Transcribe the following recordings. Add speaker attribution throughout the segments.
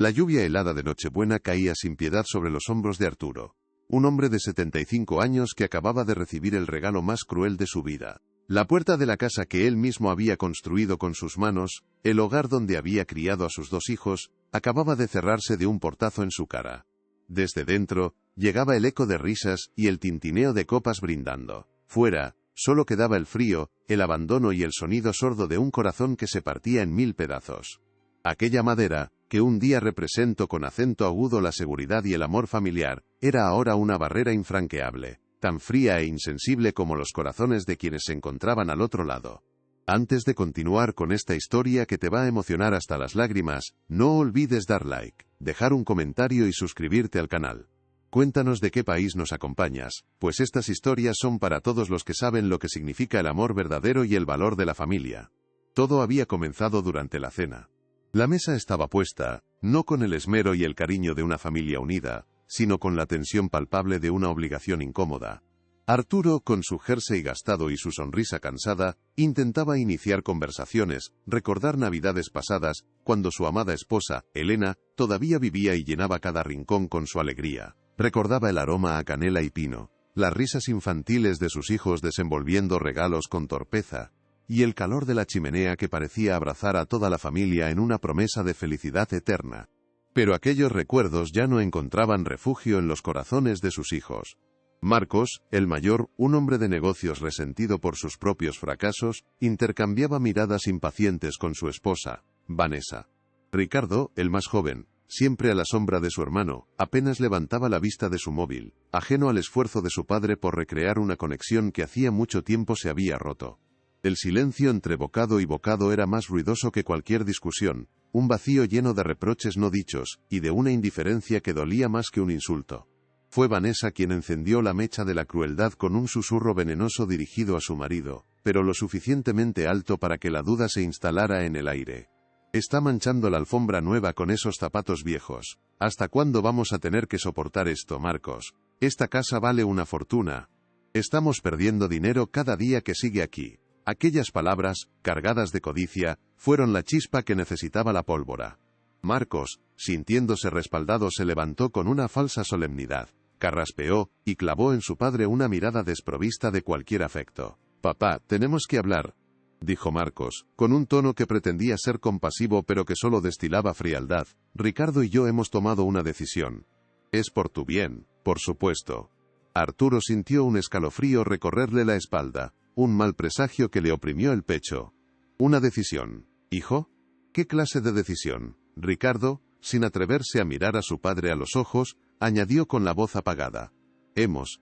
Speaker 1: La lluvia helada de Nochebuena caía sin piedad sobre los hombros de Arturo, un hombre de 75 años que acababa de recibir el regalo más cruel de su vida. La puerta de la casa que él mismo había construido con sus manos, el hogar donde había criado a sus 2 hijos, acababa de cerrarse de un portazo en su cara. Desde dentro, llegaba el eco de risas y el tintineo de copas brindando. Fuera, solo quedaba el frío, el abandono y el sonido sordo de un corazón que se partía en 1000 pedazos. Aquella madera, que un día representó con acento agudo la seguridad y el amor familiar, era ahora una barrera infranqueable, tan fría e insensible como los corazones de quienes se encontraban al otro lado. Antes de continuar con esta historia que te va a emocionar hasta las lágrimas, no olvides dar like, dejar un comentario y suscribirte al canal. Cuéntanos de qué país nos acompañas, pues estas historias son para todos los que saben lo que significa el amor verdadero y el valor de la familia. Todo había comenzado durante la cena. La mesa estaba puesta, no con el esmero y el cariño de una familia unida, sino con la tensión palpable de una obligación incómoda. Arturo, con su jersey gastado y su sonrisa cansada, intentaba iniciar conversaciones, recordar navidades pasadas, cuando su amada esposa, Elena, todavía vivía y llenaba cada rincón con su alegría. Recordaba el aroma a canela y pino, las risas infantiles de sus hijos desenvolviendo regalos con torpeza, y el calor de la chimenea que parecía abrazar a toda la familia en una promesa de felicidad eterna. Pero aquellos recuerdos ya no encontraban refugio en los corazones de sus hijos. Marcos, el mayor, un hombre de negocios resentido por sus propios fracasos, intercambiaba miradas impacientes con su esposa, Vanessa. Ricardo, el más joven, siempre a la sombra de su hermano, apenas levantaba la vista de su móvil, ajeno al esfuerzo de su padre por recrear una conexión que hacía mucho tiempo se había roto. El silencio entre bocado y bocado era más ruidoso que cualquier discusión, un vacío lleno de reproches no dichos, y de una indiferencia que dolía más que un insulto. Fue Vanessa quien encendió la mecha de la crueldad con un susurro venenoso dirigido a su marido, pero lo suficientemente alto para que la duda se instalara en el aire. Está manchando la alfombra nueva con esos zapatos viejos. ¿Hasta cuándo vamos a tener que soportar esto, Marcos? Esta casa vale una fortuna. Estamos perdiendo dinero cada día que sigue aquí. Aquellas palabras, cargadas de codicia, fueron la chispa que necesitaba la pólvora. Marcos, sintiéndose respaldado, se levantó con una falsa solemnidad, carraspeó, y clavó en su padre una mirada desprovista de cualquier afecto. «Papá, tenemos que hablar», dijo Marcos, con un tono que pretendía ser compasivo pero que solo destilaba frialdad. «Ricardo y yo hemos tomado una decisión. Es por tu bien, por supuesto». Arturo sintió un escalofrío recorrerle la espalda, un mal presagio que le oprimió el pecho. «¿Una decisión, hijo? ¿Qué clase de decisión?» Ricardo, sin atreverse a mirar a su padre a los ojos, añadió con la voz apagada. Hemos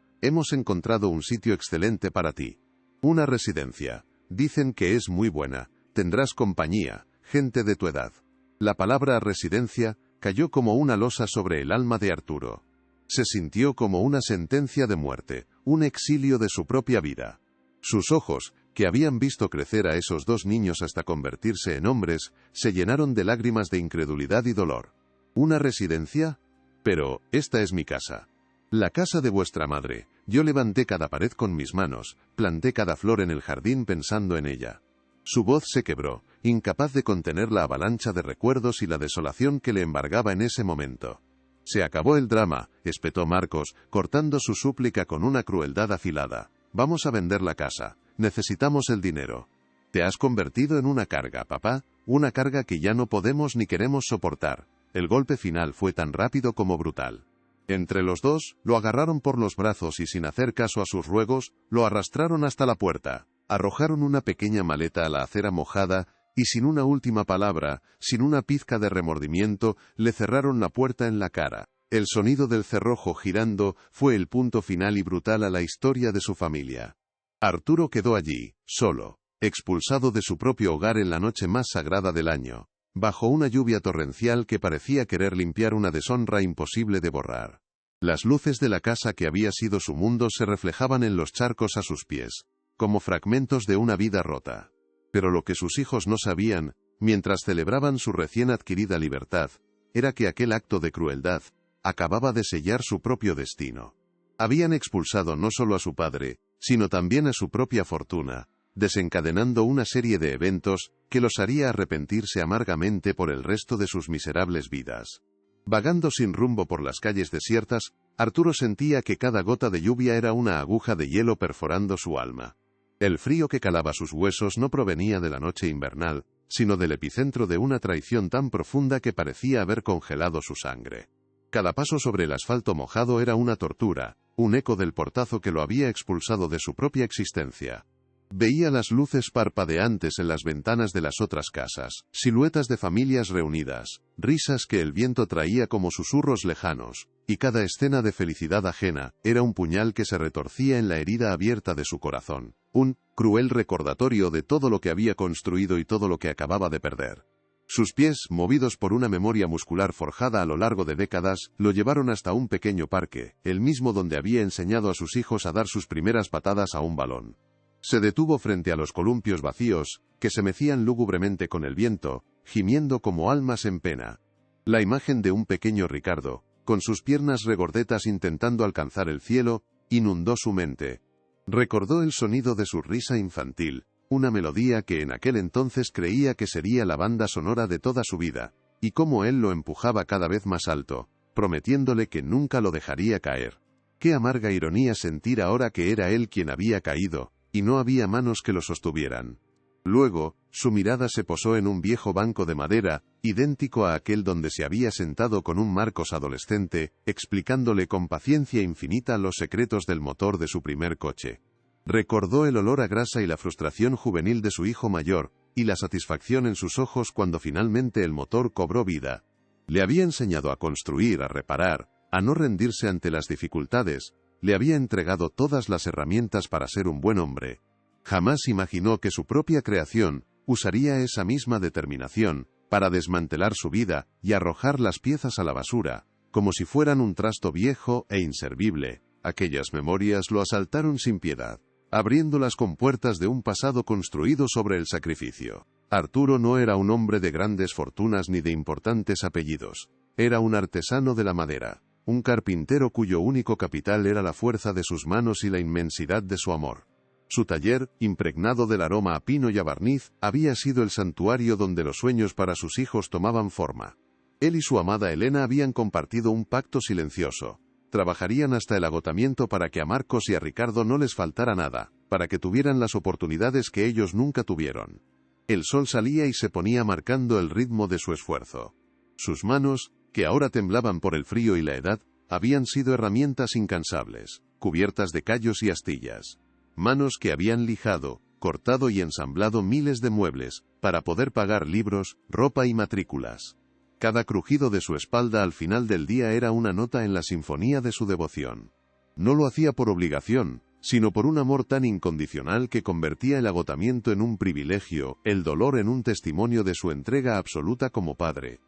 Speaker 1: encontrado un sitio excelente para ti. Una residencia. Dicen que es muy buena. Tendrás compañía, gente de tu edad». La palabra residencia cayó como una losa sobre el alma de Arturo. Se sintió como una sentencia de muerte, un exilio de su propia vida. Sus ojos, que habían visto crecer a esos 2 niños hasta convertirse en hombres, se llenaron de lágrimas de incredulidad y dolor. ¿Una residencia? Pero, esta es mi casa. La casa de vuestra madre. Yo levanté cada pared con mis manos, planté cada flor en el jardín pensando en ella. Su voz se quebró, incapaz de contener la avalancha de recuerdos y la desolación que le embargaba en ese momento. Se acabó el drama, espetó Marcos, cortando su súplica con una crueldad afilada. Vamos a vender la casa. Necesitamos el dinero. Te has convertido en una carga, papá, una carga que ya no podemos ni queremos soportar. El golpe final fue tan rápido como brutal. Entre los dos, lo agarraron por los brazos y sin hacer caso a sus ruegos, lo arrastraron hasta la puerta. Arrojaron una pequeña maleta a la acera mojada y sin una última palabra, sin una pizca de remordimiento, le cerraron la puerta en la cara. El sonido del cerrojo girando fue el punto final y brutal a la historia de su familia. Arturo quedó allí, solo, expulsado de su propio hogar en la noche más sagrada del año, bajo una lluvia torrencial que parecía querer limpiar una deshonra imposible de borrar. Las luces de la casa que había sido su mundo se reflejaban en los charcos a sus pies, como fragmentos de una vida rota. Pero lo que sus hijos no sabían, mientras celebraban su recién adquirida libertad, era que aquel acto de crueldad acababa de sellar su propio destino. Habían expulsado no solo a su padre, sino también a su propia fortuna, desencadenando una serie de eventos que los haría arrepentirse amargamente por el resto de sus miserables vidas. Vagando sin rumbo por las calles desiertas, Arturo sentía que cada gota de lluvia era una aguja de hielo perforando su alma. El frío que calaba sus huesos no provenía de la noche invernal, sino del epicentro de una traición tan profunda que parecía haber congelado su sangre. Cada paso sobre el asfalto mojado era una tortura, un eco del portazo que lo había expulsado de su propia existencia. Veía las luces parpadeantes en las ventanas de las otras casas, siluetas de familias reunidas, risas que el viento traía como susurros lejanos, y cada escena de felicidad ajena era un puñal que se retorcía en la herida abierta de su corazón, un cruel recordatorio de todo lo que había construido y todo lo que acababa de perder. Sus pies, movidos por una memoria muscular forjada a lo largo de décadas, lo llevaron hasta un pequeño parque, el mismo donde había enseñado a sus hijos a dar sus primeras patadas a un balón. Se detuvo frente a los columpios vacíos, que se mecían lúgubremente con el viento, gimiendo como almas en pena. La imagen de un pequeño Ricardo, con sus piernas regordetas intentando alcanzar el cielo, inundó su mente. Recordó el sonido de su risa infantil, una melodía que en aquel entonces creía que sería la banda sonora de toda su vida, y cómo él lo empujaba cada vez más alto, prometiéndole que nunca lo dejaría caer. Qué amarga ironía sentir ahora que era él quien había caído, y no había manos que lo sostuvieran. Luego, su mirada se posó en un viejo banco de madera, idéntico a aquel donde se había sentado con un Marcos adolescente, explicándole con paciencia infinita los secretos del motor de su primer coche. Recordó el olor a grasa y la frustración juvenil de su hijo mayor, y la satisfacción en sus ojos cuando finalmente el motor cobró vida. Le había enseñado a construir, a reparar, a no rendirse ante las dificultades, le había entregado todas las herramientas para ser un buen hombre. Jamás imaginó que su propia creación usaría esa misma determinación para desmantelar su vida y arrojar las piezas a la basura, como si fueran un trasto viejo e inservible. Aquellas memorias lo asaltaron sin piedad, abriendo las compuertas de un pasado construido sobre el sacrificio. Arturo no era un hombre de grandes fortunas ni de importantes apellidos. Era un artesano de la madera, un carpintero cuyo único capital era la fuerza de sus manos y la inmensidad de su amor. Su taller, impregnado del aroma a pino y a barniz, había sido el santuario donde los sueños para sus hijos tomaban forma. Él y su amada Elena habían compartido un pacto silencioso. Trabajarían hasta el agotamiento para que a Marcos y a Ricardo no les faltara nada, para que tuvieran las oportunidades que ellos nunca tuvieron. El sol salía y se ponía marcando el ritmo de su esfuerzo. Sus manos, que ahora temblaban por el frío y la edad, habían sido herramientas incansables, cubiertas de callos y astillas. Manos que habían lijado, cortado y ensamblado miles de muebles, para poder pagar libros, ropa y matrículas. Cada crujido de su espalda al final del día era una nota en la sinfonía de su devoción. No lo hacía por obligación, sino por un amor tan incondicional que convertía el agotamiento en un privilegio, el dolor en un testimonio de su entrega absoluta como padre.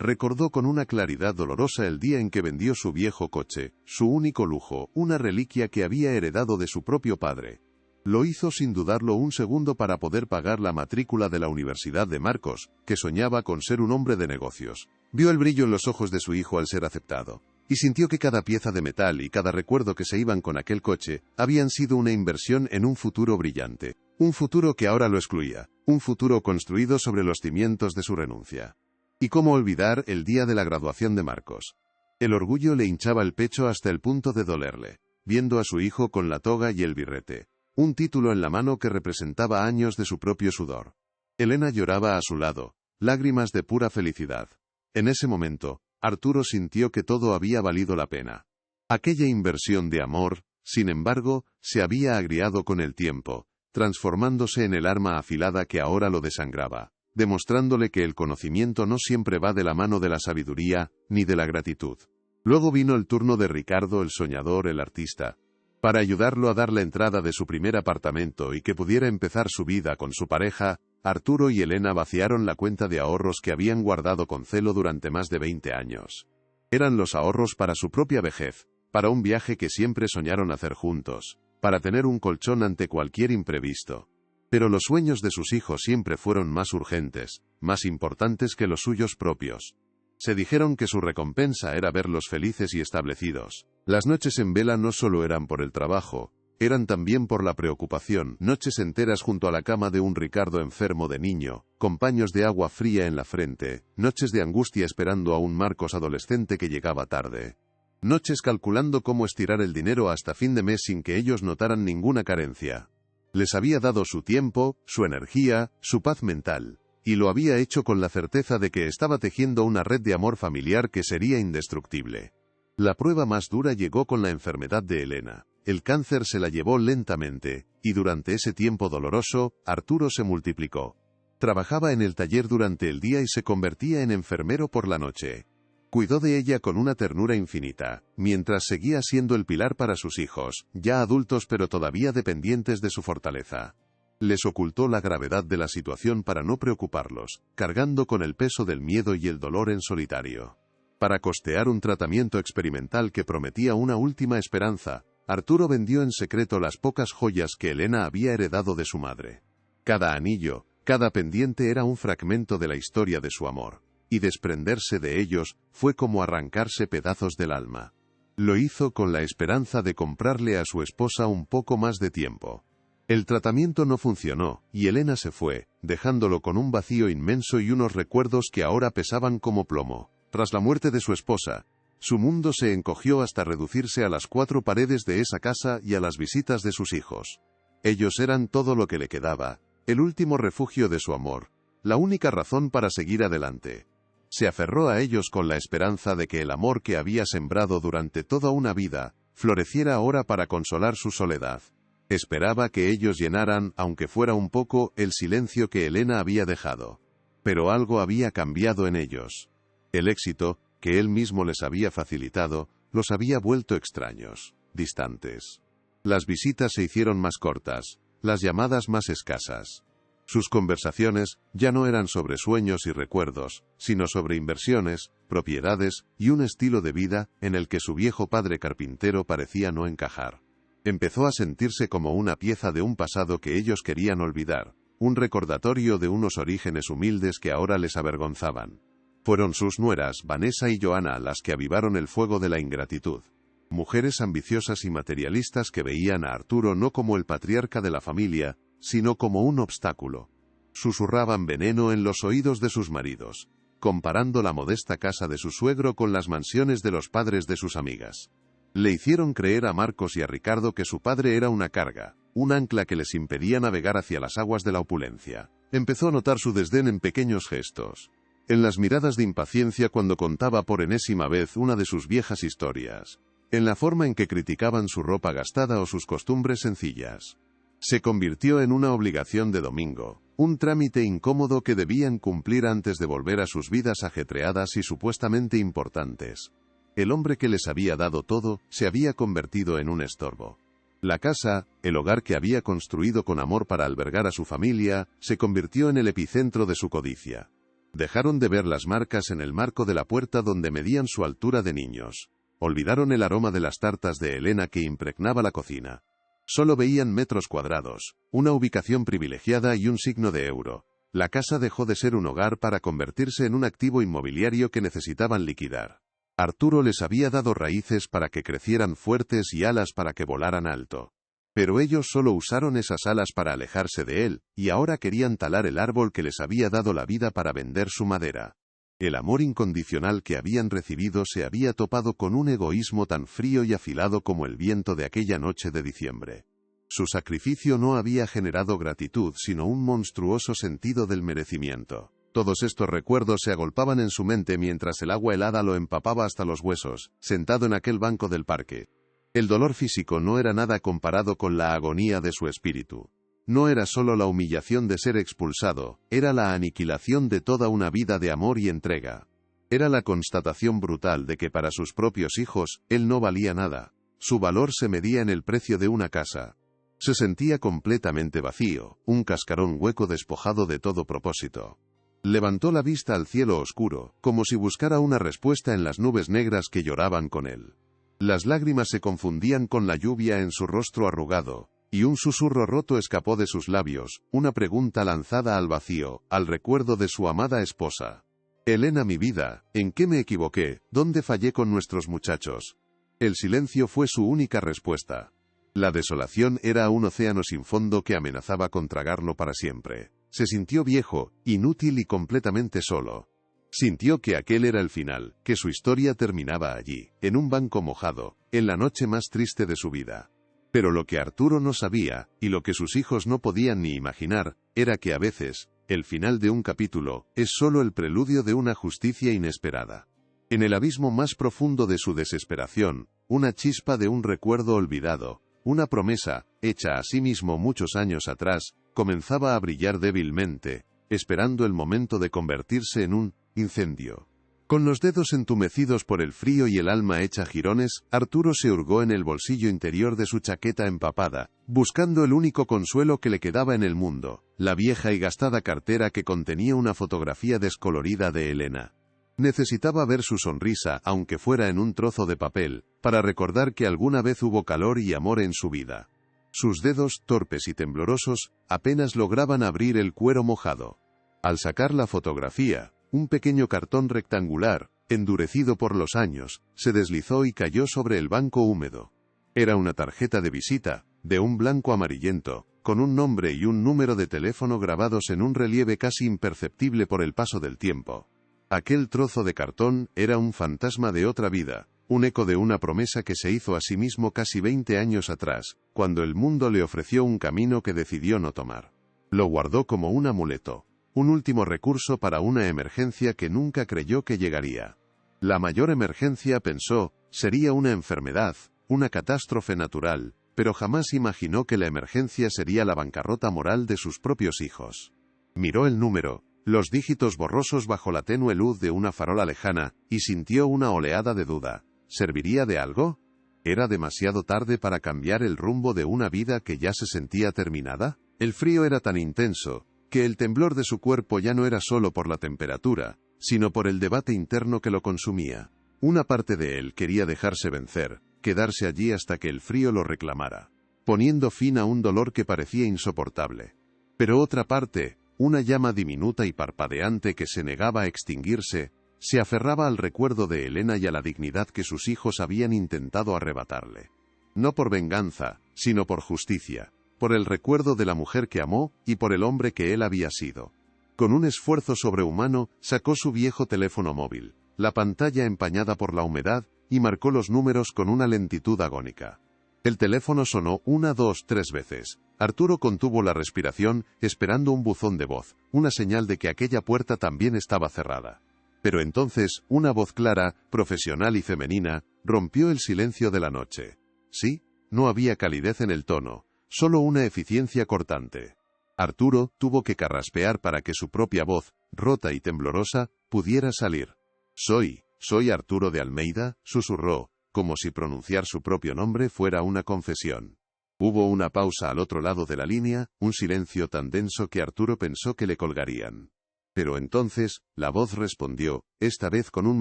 Speaker 1: Recordó con una claridad dolorosa el día en que vendió su viejo coche, su único lujo, una reliquia que había heredado de su propio padre. Lo hizo sin dudarlo un segundo para poder pagar la matrícula de la Universidad de Marcos, que soñaba con ser un hombre de negocios. Vio el brillo en los ojos de su hijo al ser aceptado, y sintió que cada pieza de metal y cada recuerdo que se iban con aquel coche habían sido una inversión en un futuro brillante. Un futuro que ahora lo excluía, un futuro construido sobre los cimientos de su renuncia. ¿Y cómo olvidar el día de la graduación de Marcos? El orgullo le hinchaba el pecho hasta el punto de dolerle, viendo a su hijo con la toga y el birrete, un título en la mano que representaba años de su propio sudor. Elena lloraba a su lado, lágrimas de pura felicidad. En ese momento, Arturo sintió que todo había valido la pena. Aquella inversión de amor, sin embargo, se había agriado con el tiempo, transformándose en el arma afilada que ahora lo desangraba, demostrándole que el conocimiento no siempre va de la mano de la sabiduría, ni de la gratitud. Luego vino el turno de Ricardo, el soñador, el artista. Para ayudarlo a dar la entrada de su primer apartamento y que pudiera empezar su vida con su pareja, Arturo y Elena vaciaron la cuenta de ahorros que habían guardado con celo durante más de 20 años. Eran los ahorros para su propia vejez, para un viaje que siempre soñaron hacer juntos, para tener un colchón ante cualquier imprevisto. Pero los sueños de sus hijos siempre fueron más urgentes, más importantes que los suyos propios. Se dijeron que su recompensa era verlos felices y establecidos. Las noches en vela no solo eran por el trabajo, Eran también por la preocupación, noches enteras junto a la cama de un Ricardo enfermo de niño, con paños de agua fría en la frente, noches de angustia esperando a un Marcos adolescente que llegaba tarde. Noches calculando cómo estirar el dinero hasta fin de mes sin que ellos notaran ninguna carencia. Les había dado su tiempo, su energía, su paz mental, y lo había hecho con la certeza de que estaba tejiendo una red de amor familiar que sería indestructible. La prueba más dura llegó con la enfermedad de Elena. El cáncer se la llevó lentamente, y durante ese tiempo doloroso, Arturo se multiplicó. Trabajaba en el taller durante el día y se convertía en enfermero por la noche. Cuidó de ella con una ternura infinita, mientras seguía siendo el pilar para sus hijos, ya adultos pero todavía dependientes de su fortaleza. Les ocultó la gravedad de la situación para no preocuparlos, cargando con el peso del miedo y el dolor en solitario. Para costear un tratamiento experimental que prometía una última esperanza, Arturo vendió en secreto las pocas joyas que Elena había heredado de su madre. Cada anillo, cada pendiente era un fragmento de la historia de su amor, y desprenderse de ellos fue como arrancarse pedazos del alma. Lo hizo con la esperanza de comprarle a su esposa un poco más de tiempo. El tratamiento no funcionó, y Elena se fue, dejándolo con un vacío inmenso y unos recuerdos que ahora pesaban como plomo. Tras la muerte de su esposa, su mundo se encogió hasta reducirse a las 4 paredes de esa casa y a las visitas de sus hijos. Ellos eran todo lo que le quedaba, el último refugio de su amor, la única razón para seguir adelante. Se aferró a ellos con la esperanza de que el amor que había sembrado durante toda una vida, floreciera ahora para consolar su soledad. Esperaba que ellos llenaran, aunque fuera un poco, el silencio que Elena había dejado. Pero algo había cambiado en ellos. El éxito, que él mismo les había facilitado, los había vuelto extraños, distantes. Las visitas se hicieron más cortas, las llamadas más escasas. Sus conversaciones ya no eran sobre sueños y recuerdos, sino sobre inversiones, propiedades y un estilo de vida en el que su viejo padre carpintero parecía no encajar. Empezó a sentirse como una pieza de un pasado que ellos querían olvidar, un recordatorio de unos orígenes humildes que ahora les avergonzaban. Fueron sus nueras, Vanessa y Joana, las que avivaron el fuego de la ingratitud. Mujeres ambiciosas y materialistas que veían a Arturo no como el patriarca de la familia, sino como un obstáculo. Susurraban veneno en los oídos de sus maridos, comparando la modesta casa de su suegro con las mansiones de los padres de sus amigas. Le hicieron creer a Marcos y a Ricardo que su padre era una carga, un ancla que les impedía navegar hacia las aguas de la opulencia. Empezó a notar su desdén en pequeños gestos. En las miradas de impaciencia cuando contaba por enésima vez una de sus viejas historias. En la forma en que criticaban su ropa gastada o sus costumbres sencillas. Se convirtió en una obligación de domingo, un trámite incómodo que debían cumplir antes de volver a sus vidas ajetreadas y supuestamente importantes. El hombre que les había dado todo, se había convertido en un estorbo. La casa, el hogar que había construido con amor para albergar a su familia, se convirtió en el epicentro de su codicia. Dejaron de ver las marcas en el marco de la puerta donde medían su altura de niños. Olvidaron el aroma de las tartas de Elena que impregnaba la cocina. Solo veían metros cuadrados, una ubicación privilegiada y un signo de euro. La casa dejó de ser un hogar para convertirse en un activo inmobiliario que necesitaban liquidar. Arturo les había dado raíces para que crecieran fuertes y alas para que volaran alto. Pero ellos solo usaron esas alas para alejarse de él, y ahora querían talar el árbol que les había dado la vida para vender su madera. El amor incondicional que habían recibido se había topado con un egoísmo tan frío y afilado como el viento de aquella noche de diciembre. Su sacrificio no había generado gratitud sino un monstruoso sentido del merecimiento. Todos estos recuerdos se agolpaban en su mente mientras el agua helada lo empapaba hasta los huesos, sentado en aquel banco del parque. El dolor físico no era nada comparado con la agonía de su espíritu. No era solo la humillación de ser expulsado, era la aniquilación de toda una vida de amor y entrega. Era la constatación brutal de que para sus propios hijos, él no valía nada. Su valor se medía en el precio de una casa. Se sentía completamente vacío, un cascarón hueco despojado de todo propósito. Levantó la vista al cielo oscuro, como si buscara una respuesta en las nubes negras que lloraban con él. Las lágrimas se confundían con la lluvia en su rostro arrugado, y un susurro roto escapó de sus labios, una pregunta lanzada al vacío, al recuerdo de su amada esposa. Elena, mi vida, ¿en qué me equivoqué? ¿Dónde fallé con nuestros muchachos? El silencio fue su única respuesta. La desolación era un océano sin fondo que amenazaba con tragarlo para siempre. Se sintió viejo, inútil y completamente solo. Sintió que aquel era el final, que su historia terminaba allí, en un banco mojado, en la noche más triste de su vida. Pero lo que Arturo no sabía, y lo que sus hijos no podían ni imaginar, era que a veces, el final de un capítulo, es solo el preludio de una justicia inesperada. En el abismo más profundo de su desesperación, una chispa de un recuerdo olvidado, una promesa, hecha a sí mismo muchos años atrás, comenzaba a brillar débilmente, esperando el momento de convertirse en un incendio. Con los dedos entumecidos por el frío y el alma hecha jirones, Arturo se hurgó en el bolsillo interior de su chaqueta empapada, buscando el único consuelo que le quedaba en el mundo, la vieja y gastada cartera que contenía una fotografía descolorida de Elena. Necesitaba ver su sonrisa, aunque fuera en un trozo de papel, para recordar que alguna vez hubo calor y amor en su vida. Sus dedos, torpes y temblorosos, apenas lograban abrir el cuero mojado. Al sacar la fotografía, un pequeño cartón rectangular, endurecido por los años, se deslizó y cayó sobre el banco húmedo. Era una tarjeta de visita, de un blanco amarillento, con un nombre y un número de teléfono grabados en un relieve casi imperceptible por el paso del tiempo. Aquel trozo de cartón era un fantasma de otra vida, un eco de una promesa que se hizo a sí mismo casi 20 años atrás, cuando el mundo le ofreció un camino que decidió no tomar. Lo guardó como un amuleto, un último recurso para una emergencia que nunca creyó que llegaría. La mayor emergencia, pensó, sería una enfermedad, una catástrofe natural, pero jamás imaginó que la emergencia sería la bancarrota moral de sus propios hijos. Miró el número, los dígitos borrosos bajo la tenue luz de una farola lejana, y sintió una oleada de duda. ¿Serviría de algo? ¿Era demasiado tarde para cambiar el rumbo de una vida que ya se sentía terminada? El frío era tan intenso, que el temblor de su cuerpo ya no era solo por la temperatura, sino por el debate interno que lo consumía. Una parte de él quería dejarse vencer, quedarse allí hasta que el frío lo reclamara, poniendo fin a un dolor que parecía insoportable. Pero otra parte, una llama diminuta y parpadeante que se negaba a extinguirse, se aferraba al recuerdo de Elena y a la dignidad que sus hijos habían intentado arrebatarle. No por venganza, sino por justicia, por el recuerdo de la mujer que amó y por el hombre que él había sido. Con un esfuerzo sobrehumano, sacó su viejo teléfono móvil, la pantalla empañada por la humedad, y marcó los números con una lentitud agónica. El teléfono sonó 1, 2, 3 veces. Arturo contuvo la respiración, esperando un buzón de voz, una señal de que aquella puerta también estaba cerrada. Pero entonces, una voz clara, profesional y femenina, rompió el silencio de la noche. Sí, no había calidez en el tono, solo una eficiencia cortante. Arturo tuvo que carraspear para que su propia voz, rota y temblorosa, pudiera salir. Soy Arturo de Almeida, susurró, como si pronunciar su propio nombre fuera una confesión. Hubo una pausa al otro lado de la línea, un silencio tan denso que Arturo pensó que le colgarían. Pero entonces, la voz respondió, esta vez con un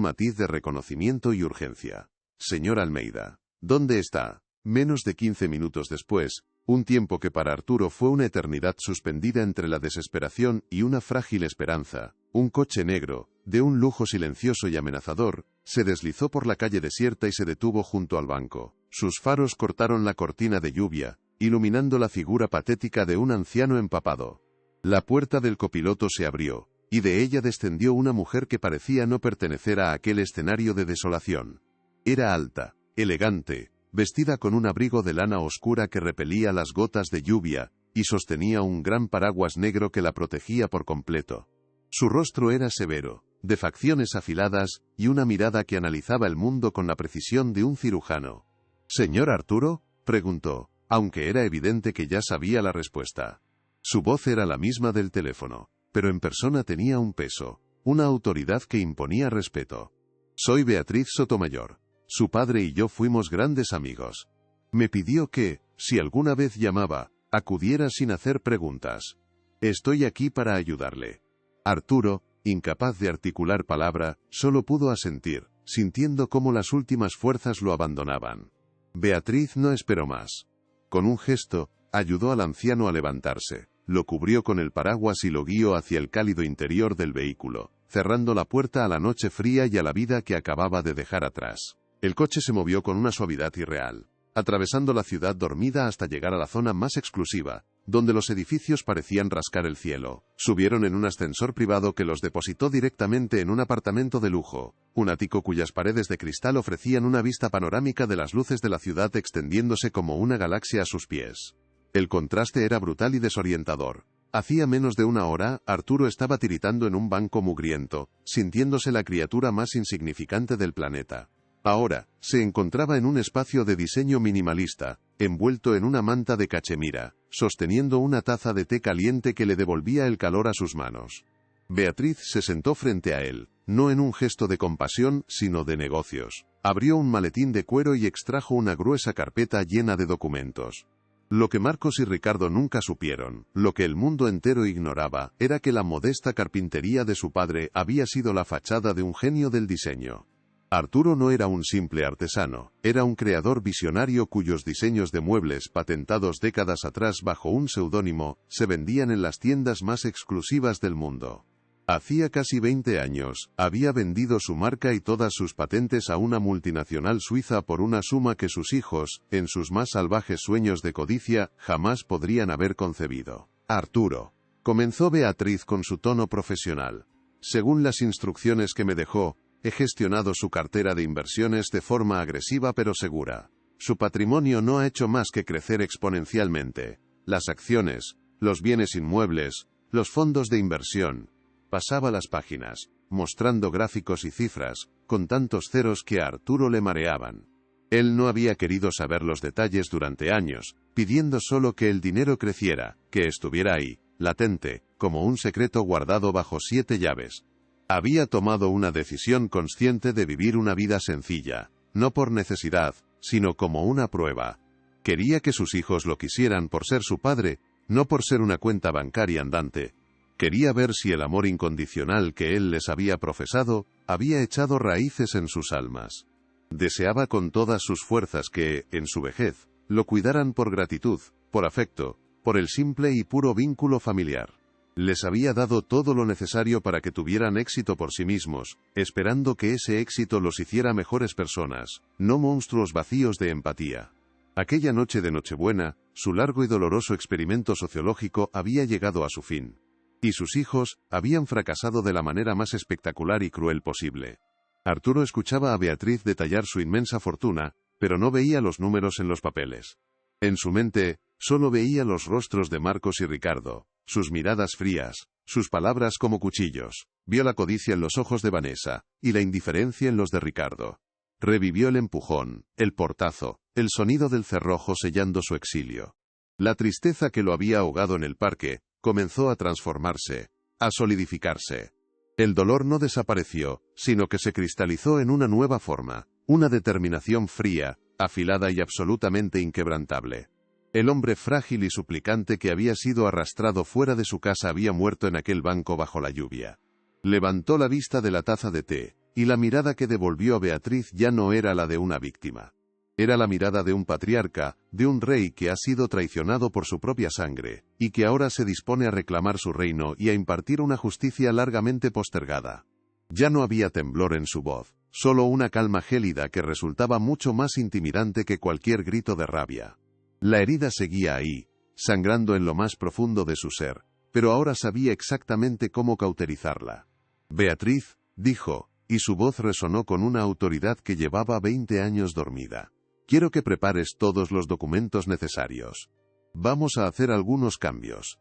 Speaker 1: matiz de reconocimiento y urgencia. Señor Almeida, ¿dónde está? Menos de 15 minutos después, un tiempo que para Arturo fue una eternidad suspendida entre la desesperación y una frágil esperanza, un coche negro, de un lujo silencioso y amenazador, se deslizó por la calle desierta y se detuvo junto al banco. Sus faros cortaron la cortina de lluvia, iluminando la figura patética de un anciano empapado. La puerta del copiloto se abrió, y de ella descendió una mujer que parecía no pertenecer a aquel escenario de desolación. Era alta, elegante, vestida con un abrigo de lana oscura que repelía las gotas de lluvia, y sostenía un gran paraguas negro que la protegía por completo. Su rostro era severo, de facciones afiladas, y una mirada que analizaba el mundo con la precisión de un cirujano. «¿Señor Arturo?», preguntó, aunque era evidente que ya sabía la respuesta. Su voz era la misma del teléfono, pero en persona tenía un peso, una autoridad que imponía respeto. «Soy Beatriz Sotomayor. Su padre y yo fuimos grandes amigos. Me pidió que, si alguna vez llamaba, acudiera sin hacer preguntas. Estoy aquí para ayudarle». Arturo, incapaz de articular palabra, solo pudo asentir, sintiendo cómo las últimas fuerzas lo abandonaban. Beatriz no esperó más. Con un gesto, ayudó al anciano a levantarse, lo cubrió con el paraguas y lo guió hacia el cálido interior del vehículo, cerrando la puerta a la noche fría y a la vida que acababa de dejar atrás. El coche se movió con una suavidad irreal. atravesando la ciudad dormida hasta llegar a la zona más exclusiva, donde los edificios parecían rascar el cielo. Subieron en un ascensor privado que los depositó directamente en un apartamento de lujo, un ático cuyas paredes de cristal ofrecían una vista panorámica de las luces de la ciudad extendiéndose como una galaxia a sus pies. El contraste era brutal y desorientador. Hacía menos de una hora, Arturo estaba tiritando en un banco mugriento, sintiéndose la criatura más insignificante del planeta. Ahora, se encontraba en un espacio de diseño minimalista, envuelto en una manta de cachemira, sosteniendo una taza de té caliente que le devolvía el calor a sus manos. Beatriz se sentó frente a él, no en un gesto de compasión, sino de negocios. Abrió un maletín de cuero y extrajo una gruesa carpeta llena de documentos. Lo que Marcos y Ricardo nunca supieron, lo que el mundo entero ignoraba, era que la modesta carpintería de su padre había sido la fachada de un genio del diseño. Arturo no era un simple artesano, era un creador visionario cuyos diseños de muebles patentados décadas atrás bajo un seudónimo, se vendían en las tiendas más exclusivas del mundo. Hacía casi 20 años, había vendido su marca y todas sus patentes a una multinacional suiza por una suma que sus hijos, en sus más salvajes sueños de codicia, jamás podrían haber concebido. Arturo, comenzó Beatriz con su tono profesional. Según las instrucciones que me dejó, he gestionado su cartera de inversiones de forma agresiva pero segura. Su patrimonio no ha hecho más que crecer exponencialmente. Las acciones, los bienes inmuebles, los fondos de inversión. Pasaba las páginas, mostrando gráficos y cifras, con tantos ceros que a Arturo le mareaban. Él no había querido saber los detalles durante años, pidiendo solo que el dinero creciera, que estuviera ahí, latente, como un secreto guardado bajo 7 llaves. Había tomado una decisión consciente de vivir una vida sencilla, no por necesidad, sino como una prueba. Quería que sus hijos lo quisieran por ser su padre, no por ser una cuenta bancaria andante. Quería ver si el amor incondicional que él les había profesado, había echado raíces en sus almas. Deseaba con todas sus fuerzas que, en su vejez, lo cuidaran por gratitud, por afecto, por el simple y puro vínculo familiar. Les había dado todo lo necesario para que tuvieran éxito por sí mismos, esperando que ese éxito los hiciera mejores personas, no monstruos vacíos de empatía. Aquella noche de Nochebuena, su largo y doloroso experimento sociológico había llegado a su fin. Y sus hijos habían fracasado de la manera más espectacular y cruel posible. Arturo escuchaba a Beatriz detallar su inmensa fortuna, pero no veía los números en los papeles. En su mente, solo veía los rostros de Marcos y Ricardo, sus miradas frías, sus palabras como cuchillos. Vio la codicia en los ojos de Vanessa, y la indiferencia en los de Ricardo. Revivió el empujón, el portazo, el sonido del cerrojo sellando su exilio. La tristeza que lo había ahogado en el parque, comenzó a transformarse, a solidificarse. El dolor no desapareció, sino que se cristalizó en una nueva forma, una determinación fría, afilada y absolutamente inquebrantable. El hombre frágil y suplicante que había sido arrastrado fuera de su casa había muerto en aquel banco bajo la lluvia. Levantó la vista de la taza de té, y la mirada que devolvió a Beatriz ya no era la de una víctima. Era la mirada de un patriarca, de un rey que ha sido traicionado por su propia sangre, y que ahora se dispone a reclamar su reino y a impartir una justicia largamente postergada. Ya no había temblor en su voz, solo una calma gélida que resultaba mucho más intimidante que cualquier grito de rabia. La herida seguía ahí, sangrando en lo más profundo de su ser, pero ahora sabía exactamente cómo cauterizarla. Beatriz, dijo, y su voz resonó con una autoridad que llevaba 20 años dormida. Quiero que prepares todos los documentos necesarios. Vamos a hacer algunos cambios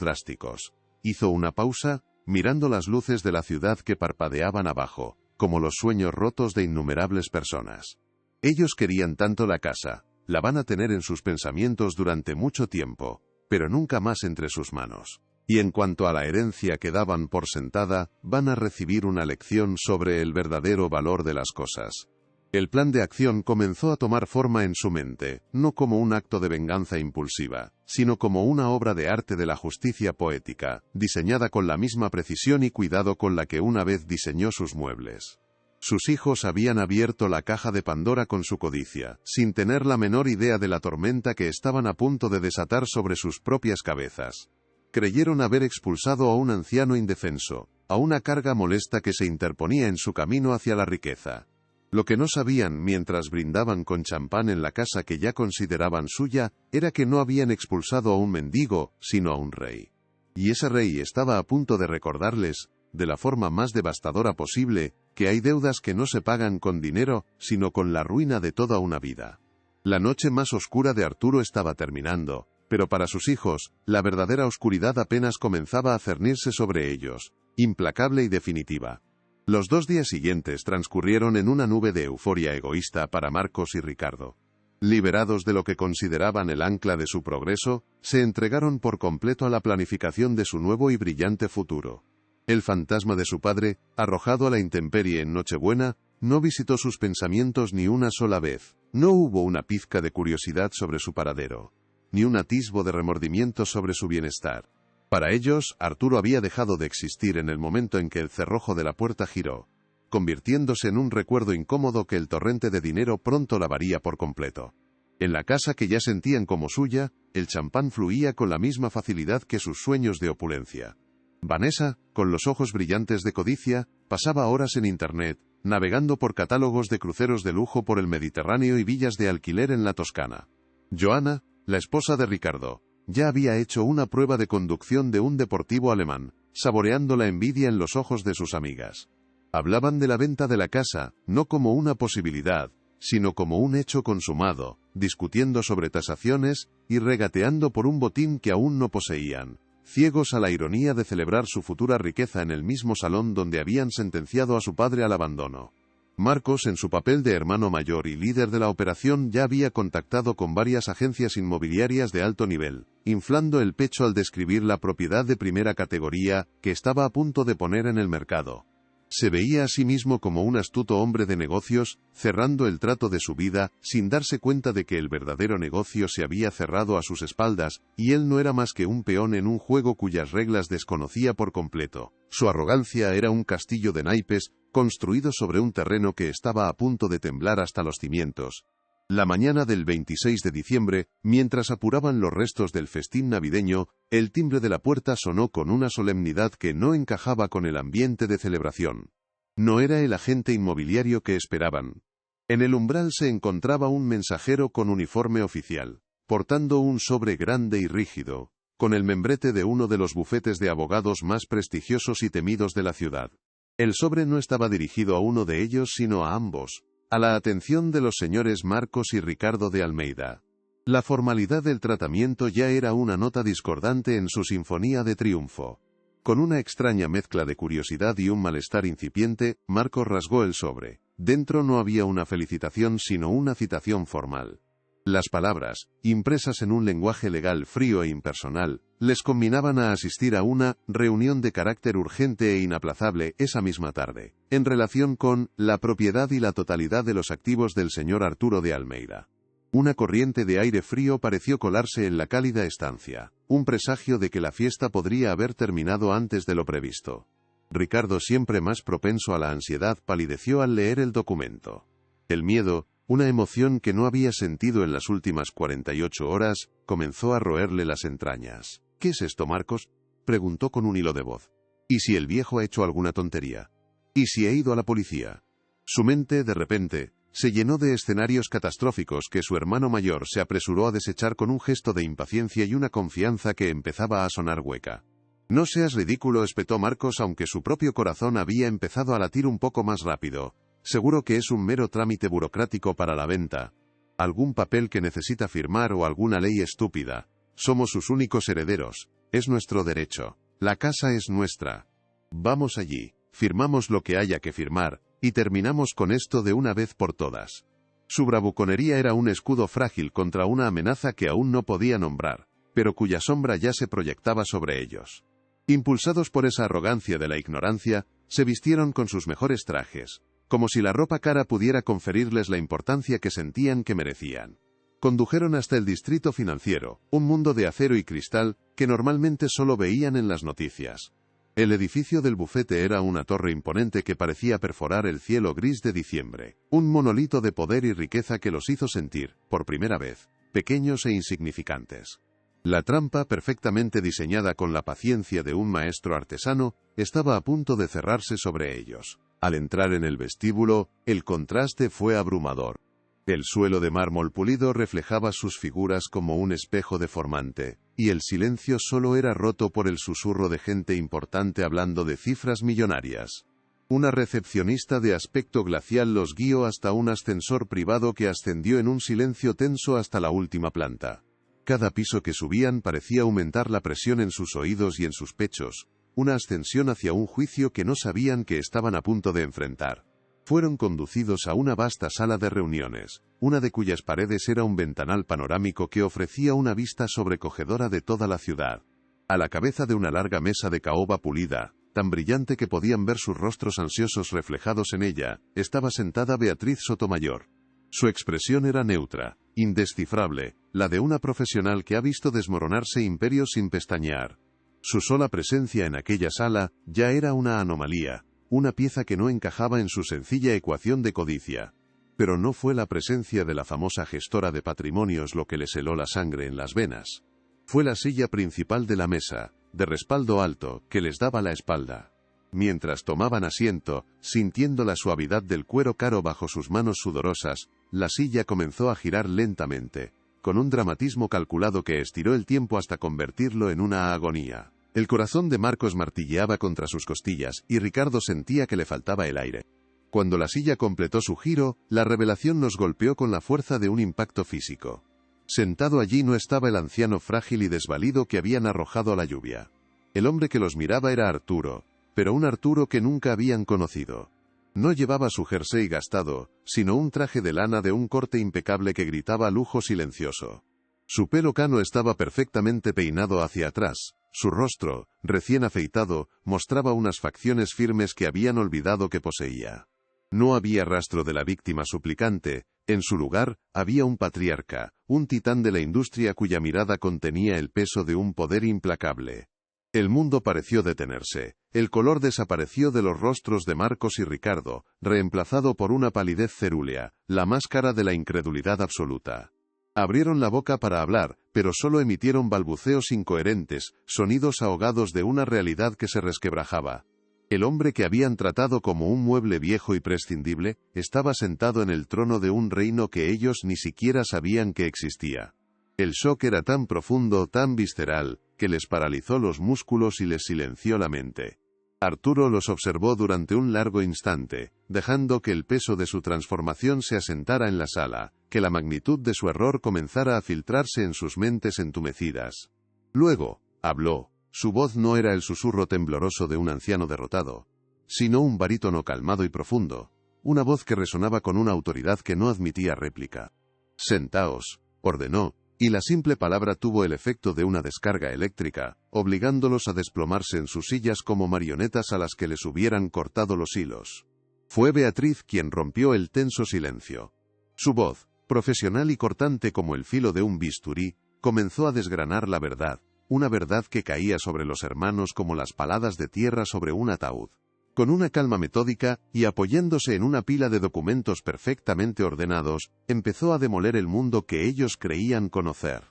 Speaker 1: drásticos. Hizo una pausa, mirando las luces de la ciudad que parpadeaban abajo, como los sueños rotos de innumerables personas. Ellos querían tanto la casa, la van a tener en sus pensamientos durante mucho tiempo, pero nunca más entre sus manos. Y en cuanto a la herencia que daban por sentada, van a recibir una lección sobre el verdadero valor de las cosas. El plan de acción comenzó a tomar forma en su mente, no como un acto de venganza impulsiva, sino como una obra de arte de la justicia poética, diseñada con la misma precisión y cuidado con la que una vez diseñó sus muebles. Sus hijos habían abierto la caja de Pandora con su codicia, sin tener la menor idea de la tormenta que estaban a punto de desatar sobre sus propias cabezas. Creyeron haber expulsado a un anciano indefenso, a una carga molesta que se interponía en su camino hacia la riqueza. Lo que no sabían mientras brindaban con champán en la casa que ya consideraban suya, era que no habían expulsado a un mendigo, sino a un rey. Y ese rey estaba a punto de recordarles, de la forma más devastadora posible, que hay deudas que no se pagan con dinero, sino con la ruina de toda una vida. La noche más oscura de Arturo estaba terminando, pero para sus hijos, la verdadera oscuridad apenas comenzaba a cernirse sobre ellos, implacable y definitiva. Los 2 días siguientes transcurrieron en una nube de euforia egoísta para Marcos y Ricardo. Liberados de lo que consideraban el ancla de su progreso, se entregaron por completo a la planificación de su nuevo y brillante futuro. El fantasma de su padre, arrojado a la intemperie en Nochebuena, no visitó sus pensamientos ni una sola vez. No hubo una pizca de curiosidad sobre su paradero, ni un atisbo de remordimiento sobre su bienestar. Para ellos, Arturo había dejado de existir en el momento en que el cerrojo de la puerta giró, convirtiéndose en un recuerdo incómodo que el torrente de dinero pronto lavaría por completo. En la casa que ya sentían como suya, el champán fluía con la misma facilidad que sus sueños de opulencia. Vanessa, con los ojos brillantes de codicia, pasaba horas en Internet, navegando por catálogos de cruceros de lujo por el Mediterráneo y villas de alquiler en la Toscana. Johanna, la esposa de Ricardo, ya había hecho una prueba de conducción de un deportivo alemán, saboreando la envidia en los ojos de sus amigas. Hablaban de la venta de la casa, no como una posibilidad, sino como un hecho consumado, discutiendo sobre tasaciones y regateando por un botín que aún no poseían, ciegos a la ironía de celebrar su futura riqueza en el mismo salón donde habían sentenciado a su padre al abandono. Marcos, en su papel de hermano mayor y líder de la operación, ya había contactado con varias agencias inmobiliarias de alto nivel, inflando el pecho al describir la propiedad de primera categoría que estaba a punto de poner en el mercado. Se veía a sí mismo como un astuto hombre de negocios, cerrando el trato de su vida, sin darse cuenta de que el verdadero negocio se había cerrado a sus espaldas, y él no era más que un peón en un juego cuyas reglas desconocía por completo. Su arrogancia era un castillo de naipes, construido sobre un terreno que estaba a punto de temblar hasta los cimientos. La mañana del 26 de diciembre, mientras apuraban los restos del festín navideño, el timbre de la puerta sonó con una solemnidad que no encajaba con el ambiente de celebración. No era el agente inmobiliario que esperaban. En el umbral se encontraba un mensajero con uniforme oficial, portando un sobre grande y rígido, con el membrete de uno de los bufetes de abogados más prestigiosos y temidos de la ciudad. El sobre no estaba dirigido a uno de ellos sino a ambos, a la atención de los señores Marcos y Ricardo de Almeida. La formalidad del tratamiento ya era una nota discordante en su sinfonía de triunfo. Con una extraña mezcla de curiosidad y un malestar incipiente, Marcos rasgó el sobre. Dentro no había una felicitación sino una citación formal. Las palabras, impresas en un lenguaje legal frío e impersonal, les combinaban a asistir a una reunión de carácter urgente e inaplazable esa misma tarde, en relación con la propiedad y la totalidad de los activos del señor Arturo de Almeida. Una corriente de aire frío pareció colarse en la cálida estancia, un presagio de que la fiesta podría haber terminado antes de lo previsto. Ricardo, siempre más propenso a la ansiedad, palideció al leer el documento. El miedo, una emoción que no había sentido en las últimas 48 horas, comenzó a roerle las entrañas. «¿Qué es esto, Marcos?», preguntó con un hilo de voz. «¿Y si el viejo ha hecho alguna tontería? ¿Y si he ido a la policía?». Su mente, de repente, se llenó de escenarios catastróficos que su hermano mayor se apresuró a desechar con un gesto de impaciencia y una confianza que empezaba a sonar hueca. «No seas ridículo», espetó Marcos, aunque su propio corazón había empezado a latir un poco más rápido. «Seguro que es un mero trámite burocrático para la venta. Algún papel que necesita firmar o alguna ley estúpida. Somos sus únicos herederos. Es nuestro derecho. La casa es nuestra. Vamos allí, firmamos lo que haya que firmar, y terminamos con esto de una vez por todas». Su bravuconería era un escudo frágil contra una amenaza que aún no podía nombrar, pero cuya sombra ya se proyectaba sobre ellos. Impulsados por esa arrogancia de la ignorancia, se vistieron con sus mejores trajes, como si la ropa cara pudiera conferirles la importancia que sentían que merecían. Condujeron hasta el distrito financiero, un mundo de acero y cristal que normalmente solo veían en las noticias. El edificio del bufete era una torre imponente que parecía perforar el cielo gris de diciembre, un monolito de poder y riqueza que los hizo sentir, por primera vez, pequeños e insignificantes. La trampa, perfectamente diseñada con la paciencia de un maestro artesano, estaba a punto de cerrarse sobre ellos. Al entrar en el vestíbulo, el contraste fue abrumador. El suelo de mármol pulido reflejaba sus figuras como un espejo deformante, y el silencio solo era roto por el susurro de gente importante hablando de cifras millonarias. Una recepcionista de aspecto glacial los guió hasta un ascensor privado que ascendió en un silencio tenso hasta la última planta. Cada piso que subían parecía aumentar la presión en sus oídos y en sus pechos, una ascensión hacia un juicio que no sabían que estaban a punto de enfrentar. Fueron conducidos a una vasta sala de reuniones, una de cuyas paredes era un ventanal panorámico que ofrecía una vista sobrecogedora de toda la ciudad. A la cabeza de una larga mesa de caoba pulida, tan brillante que podían ver sus rostros ansiosos reflejados en ella, estaba sentada Beatriz Sotomayor. Su expresión era neutra, indescifrable, la de una profesional que ha visto desmoronarse imperios sin pestañear. Su sola presencia en aquella sala ya era una anomalía, una pieza que no encajaba en su sencilla ecuación de codicia. Pero no fue la presencia de la famosa gestora de patrimonios lo que les heló la sangre en las venas. Fue la silla principal de la mesa, de respaldo alto, que les daba la espalda. Mientras tomaban asiento, sintiendo la suavidad del cuero caro bajo sus manos sudorosas, la silla comenzó a girar lentamente, con un dramatismo calculado que estiró el tiempo hasta convertirlo en una agonía. El corazón de Marcos martilleaba contra sus costillas, y Ricardo sentía que le faltaba el aire. Cuando la silla completó su giro, la revelación los golpeó con la fuerza de un impacto físico. Sentado allí no estaba el anciano frágil y desvalido que habían arrojado a la lluvia. El hombre que los miraba era Arturo, pero un Arturo que nunca habían conocido. No llevaba su jersey gastado, sino un traje de lana de un corte impecable que gritaba lujo silencioso. Su pelo cano estaba perfectamente peinado hacia atrás. Su rostro, recién afeitado, mostraba unas facciones firmes que habían olvidado que poseía. No había rastro de la víctima suplicante, en su lugar, había un patriarca, un titán de la industria cuya mirada contenía el peso de un poder implacable. El mundo pareció detenerse, el color desapareció de los rostros de Marcos y Ricardo, reemplazado por una palidez cerúlea, la máscara de la incredulidad absoluta. Abrieron la boca para hablar, pero solo emitieron balbuceos incoherentes, sonidos ahogados de una realidad que se resquebrajaba. El hombre que habían tratado como un mueble viejo y prescindible, estaba sentado en el trono de un reino que ellos ni siquiera sabían que existía. El shock era tan profundo, tan visceral, que les paralizó los músculos y les silenció la mente. Arturo los observó durante un largo instante, dejando que el peso de su transformación se asentara en la sala, que la magnitud de su error comenzara a filtrarse en sus mentes entumecidas. Luego, habló. Su voz no era el susurro tembloroso de un anciano derrotado, sino un barítono calmado y profundo, una voz que resonaba con una autoridad que no admitía réplica. «Sentaos», ordenó, y la simple palabra tuvo el efecto de una descarga eléctrica, obligándolos a desplomarse en sus sillas como marionetas a las que les hubieran cortado los hilos. Fue Beatriz quien rompió el tenso silencio. Su voz, profesional y cortante como el filo de un bisturí, comenzó a desgranar la verdad, una verdad que caía sobre los hermanos como las paladas de tierra sobre un ataúd. Con una calma metódica, y apoyándose en una pila de documentos perfectamente ordenados, empezó a demoler el mundo que ellos creían conocer.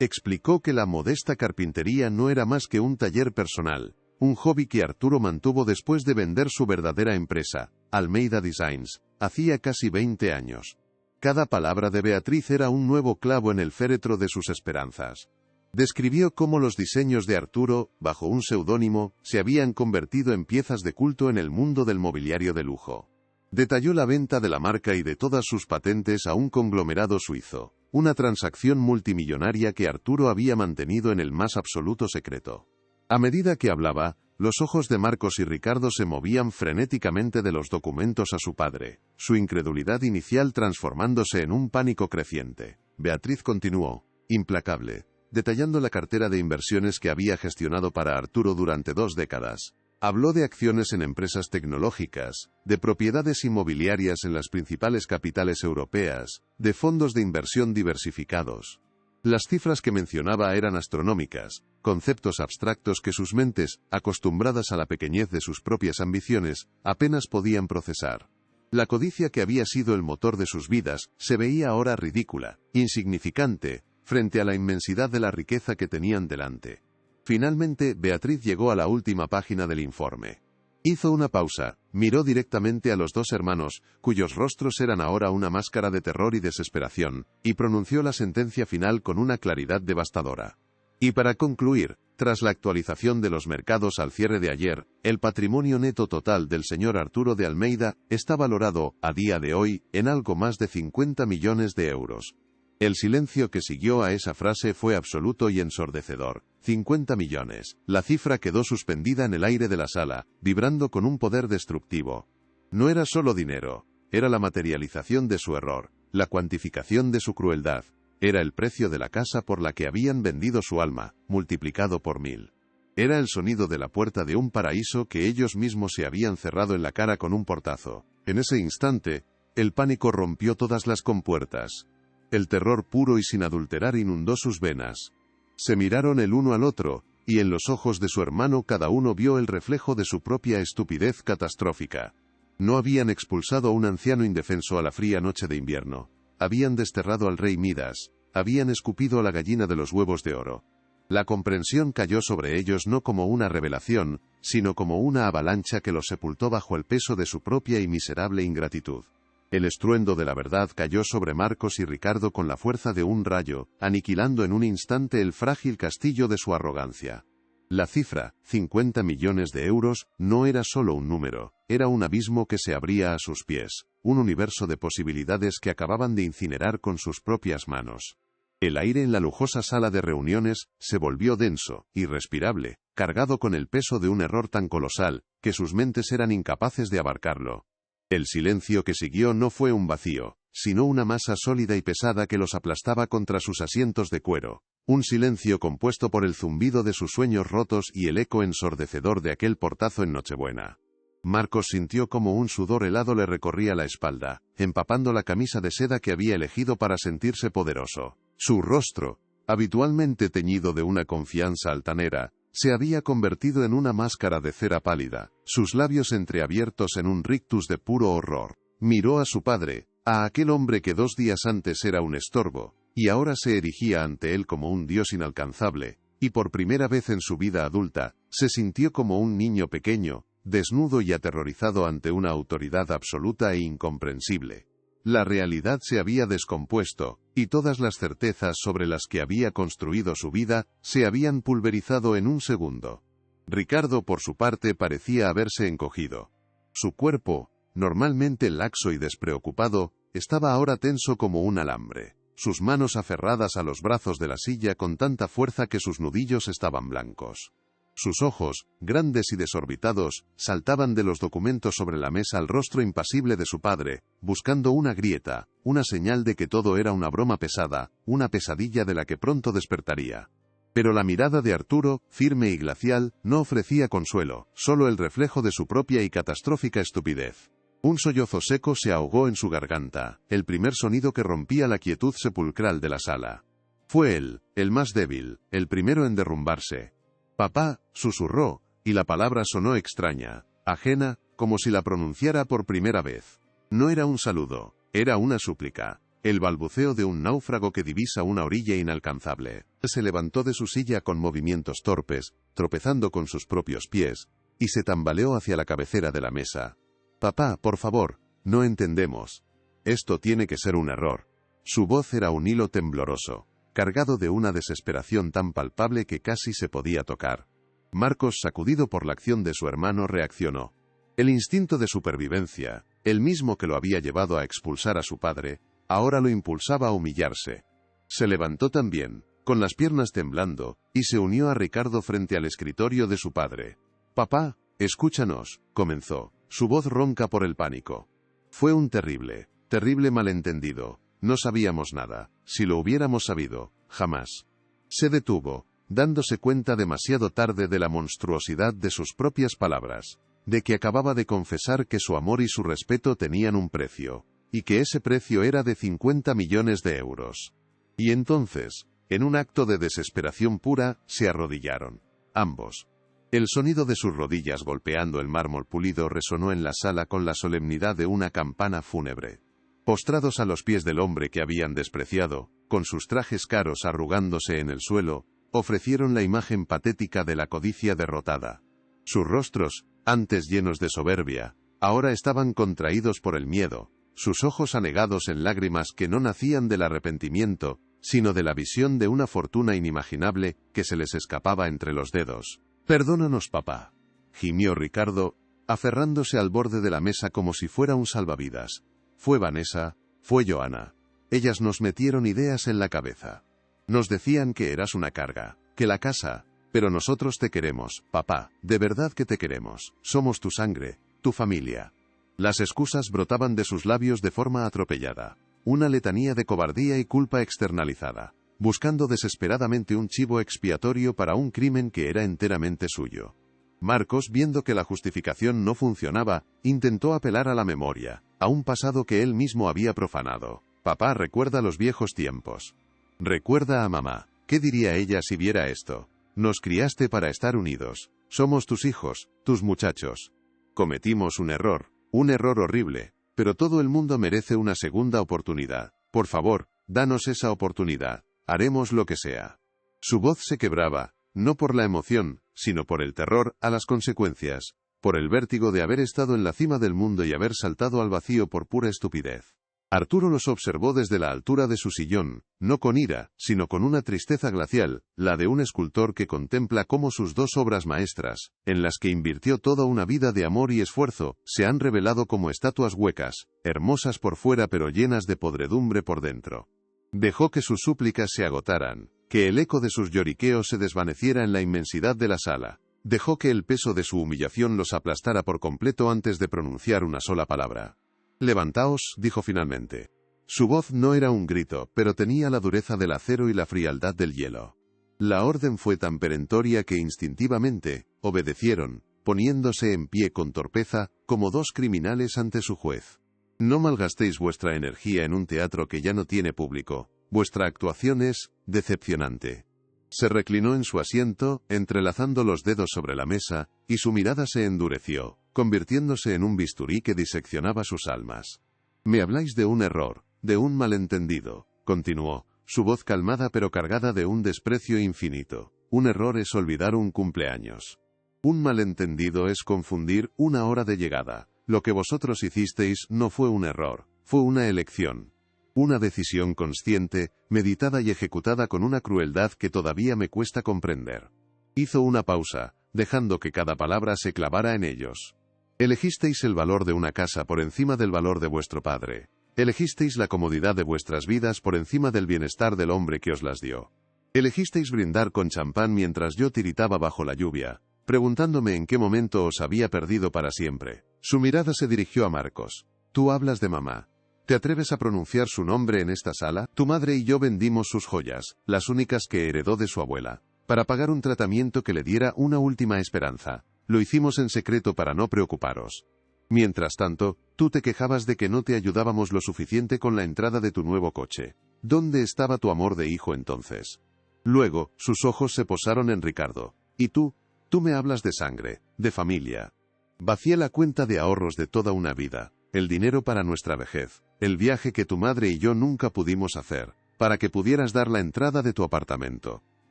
Speaker 1: Explicó que la modesta carpintería no era más que un taller personal, un hobby que Arturo mantuvo después de vender su verdadera empresa, Almeida Designs, hacía casi 20 años. Cada palabra de Beatriz era un nuevo clavo en el féretro de sus esperanzas. Describió cómo los diseños de Arturo, bajo un seudónimo, se habían convertido en piezas de culto en el mundo del mobiliario de lujo. Detalló la venta de la marca y de todas sus patentes a un conglomerado suizo, una transacción multimillonaria que Arturo había mantenido en el más absoluto secreto. A medida que hablaba, los ojos de Marcos y Ricardo se movían frenéticamente de los documentos a su padre, su incredulidad inicial transformándose en un pánico creciente. Beatriz continuó, implacable, detallando la cartera de inversiones que había gestionado para Arturo durante 2 décadas. Habló de acciones en empresas tecnológicas, de propiedades inmobiliarias en las principales capitales europeas, de fondos de inversión diversificados. Las cifras que mencionaba eran astronómicas, conceptos abstractos que sus mentes, acostumbradas a la pequeñez de sus propias ambiciones, apenas podían procesar. La codicia que había sido el motor de sus vidas, se veía ahora ridícula, insignificante, frente a la inmensidad de la riqueza que tenían delante. Finalmente, Beatriz llegó a la última página del informe. Hizo una pausa, miró directamente a los dos hermanos, cuyos rostros eran ahora una máscara de terror y desesperación, y pronunció la sentencia final con una claridad devastadora. Y para concluir, tras la actualización de los mercados al cierre de ayer, el patrimonio neto total del señor Arturo de Almeida está valorado, a día de hoy, en algo más de 50 millones de euros. El silencio que siguió a esa frase fue absoluto y ensordecedor. 50 millones. La cifra quedó suspendida en el aire de la sala, vibrando con un poder destructivo. No era solo dinero, era la materialización de su error, la cuantificación de su crueldad. Era el precio de la casa por la que habían vendido su alma, multiplicado por 1000. Era el sonido de la puerta de un paraíso que ellos mismos se habían cerrado en la cara con un portazo. En ese instante, el pánico rompió todas las compuertas. El terror puro y sin adulterar inundó sus venas. Se miraron el uno al otro, y en los ojos de su hermano cada uno vio el reflejo de su propia estupidez catastrófica. No habían expulsado a un anciano indefenso a la fría noche de invierno. Habían desterrado al rey Midas. Habían escupido a la gallina de los huevos de oro. La comprensión cayó sobre ellos no como una revelación, sino como una avalancha que los sepultó bajo el peso de su propia y miserable ingratitud. El estruendo de la verdad cayó sobre Marcos y Ricardo con la fuerza de un rayo, aniquilando en un instante el frágil castillo de su arrogancia. La cifra, 50 millones de euros, no era solo un número, era un abismo que se abría a sus pies, un universo de posibilidades que acababan de incinerar con sus propias manos. El aire en la lujosa sala de reuniones se volvió denso, irrespirable, cargado con el peso de un error tan colosal, que sus mentes eran incapaces de abarcarlo. El silencio que siguió no fue un vacío, sino una masa sólida y pesada que los aplastaba contra sus asientos de cuero. Un silencio compuesto por el zumbido de sus sueños rotos y el eco ensordecedor de aquel portazo en Nochebuena. Marcos sintió como un sudor helado le recorría la espalda, empapando la camisa de seda que había elegido para sentirse poderoso. Su rostro, habitualmente teñido de una confianza altanera, se había convertido en una máscara de cera pálida, sus labios entreabiertos en un rictus de puro horror. Miró a su padre, a aquel hombre que 2 días antes era un estorbo, y ahora se erigía ante él como un dios inalcanzable, y por primera vez en su vida adulta, se sintió como un niño pequeño, desnudo y aterrorizado ante una autoridad absoluta e incomprensible. La realidad se había descompuesto, y todas las certezas sobre las que había construido su vida, se habían pulverizado en un segundo. Ricardo, por su parte, parecía haberse encogido. Su cuerpo, normalmente laxo y despreocupado, estaba ahora tenso como un alambre, sus manos aferradas a los brazos de la silla con tanta fuerza que sus nudillos estaban blancos. Sus ojos, grandes y desorbitados, saltaban de los documentos sobre la mesa al rostro impasible de su padre, buscando una grieta, una señal de que todo era una broma pesada, una pesadilla de la que pronto despertaría. Pero la mirada de Arturo, firme y glacial, no ofrecía consuelo, solo el reflejo de su propia y catastrófica estupidez. Un sollozo seco se ahogó en su garganta, el primer sonido que rompía la quietud sepulcral de la sala. Fue él, el más débil, el primero en derrumbarse. «Papá», susurró, y la palabra sonó extraña, ajena, como si la pronunciara por primera vez. No era un saludo, era una súplica, el balbuceo de un náufrago que divisa una orilla inalcanzable. Se levantó de su silla con movimientos torpes, tropezando con sus propios pies, y se tambaleó hacia la cabecera de la mesa. «Papá, por favor, no entendemos. Esto tiene que ser un error». Su voz era un hilo tembloroso, cargado de una desesperación tan palpable que casi se podía tocar. Marcos, sacudido por la acción de su hermano, reaccionó. El instinto de supervivencia, el mismo que lo había llevado a expulsar a su padre, ahora lo impulsaba a humillarse. Se levantó también, con las piernas temblando, y se unió a Ricardo frente al escritorio de su padre. «Papá, escúchanos», comenzó, su voz ronca por el pánico. «Fue un terrible, terrible malentendido. No sabíamos nada. Si lo hubiéramos sabido, jamás». Se detuvo, dándose cuenta demasiado tarde de la monstruosidad de sus propias palabras, de que acababa de confesar que su amor y su respeto tenían un precio, y que ese precio era de 50 millones de euros. Y entonces, en un acto de desesperación pura, se arrodillaron. Ambos. El sonido de sus rodillas golpeando el mármol pulido resonó en la sala con la solemnidad de una campana fúnebre. Postrados a los pies del hombre que habían despreciado, con sus trajes caros arrugándose en el suelo, ofrecieron la imagen patética de la codicia derrotada. Sus rostros, Antes llenos de soberbia, ahora estaban contraídos por el miedo, sus ojos anegados en lágrimas que no nacían del arrepentimiento, sino de la visión de una fortuna inimaginable que se les escapaba entre los dedos. «Perdónanos, papá», gimió Ricardo, aferrándose al borde de la mesa como si fuera un salvavidas. Fue Vanessa, fue Joana. Ellas nos metieron ideas en la cabeza. Nos decían que eras una carga, que la casa... Pero nosotros te queremos, papá, de verdad que te queremos. Somos tu sangre, tu familia. Las excusas brotaban de sus labios de forma atropellada. Una letanía de cobardía y culpa externalizada, buscando desesperadamente un chivo expiatorio para un crimen que era enteramente suyo. Marcos, viendo que la justificación no funcionaba, intentó apelar a la memoria, a un pasado que él mismo había profanado. Papá, recuerda los viejos tiempos. Recuerda a mamá. ¿Qué diría ella si viera esto? Nos criaste para estar unidos. Somos tus hijos, tus muchachos. Cometimos un error horrible, pero todo el mundo merece una segunda oportunidad. Por favor, danos esa oportunidad. Haremos lo que sea. Su voz se quebraba, no por la emoción, sino por el terror a las consecuencias, por el vértigo de haber estado en la cima del mundo y haber saltado al vacío por pura estupidez. Arturo los observó desde la altura de su sillón, no con ira, sino con una tristeza glacial, la de un escultor que contempla cómo sus dos obras maestras, en las que invirtió toda una vida de amor y esfuerzo, se han revelado como estatuas huecas, hermosas por fuera pero llenas de podredumbre por dentro. Dejó que sus súplicas se agotaran, que el eco de sus lloriqueos se desvaneciera en la inmensidad de la sala. Dejó que el peso de su humillación los aplastara por completo antes de pronunciar una sola palabra. «Levantaos», dijo finalmente. Su voz no era un grito, pero tenía la dureza del acero y la frialdad del hielo. La orden fue tan perentoria que instintivamente obedecieron, poniéndose en pie con torpeza, como dos criminales ante su juez. No malgastéis vuestra energía en un teatro que ya no tiene público. Vuestra actuación es decepcionante. Se reclinó en su asiento, entrelazando los dedos sobre la mesa, y su mirada se endureció, convirtiéndose en un bisturí que diseccionaba sus almas. «Me habláis de un error, de un malentendido», continuó, su voz calmada pero cargada de un desprecio infinito. «Un error es olvidar un cumpleaños. Un malentendido es confundir una hora de llegada. Lo que vosotros hicisteis no fue un error, fue una elección. Una decisión consciente, meditada y ejecutada con una crueldad que todavía me cuesta comprender». Hizo una pausa, dejando que cada palabra se clavara en ellos. «Elegisteis el valor de una casa por encima del valor de vuestro padre. Elegisteis la comodidad de vuestras vidas por encima del bienestar del hombre que os las dio. Elegisteis brindar con champán mientras yo tiritaba bajo la lluvia, preguntándome en qué momento os había perdido para siempre». Su mirada se dirigió a Marcos. «Tú hablas de mamá. ¿Te atreves a pronunciar su nombre en esta sala? Tu madre y yo vendimos sus joyas, las únicas que heredó de su abuela, para pagar un tratamiento que le diera una última esperanza. Lo hicimos en secreto para no preocuparos. Mientras tanto, tú te quejabas de que no te ayudábamos lo suficiente con la entrada de tu nuevo coche. ¿Dónde estaba tu amor de hijo entonces?» Luego, sus ojos se posaron en Ricardo. «¿Y tú me hablas de sangre, de familia. Vacié la cuenta de ahorros de toda una vida, el dinero para nuestra vejez, el viaje que tu madre y yo nunca pudimos hacer, para que pudieras dar la entrada de tu apartamento.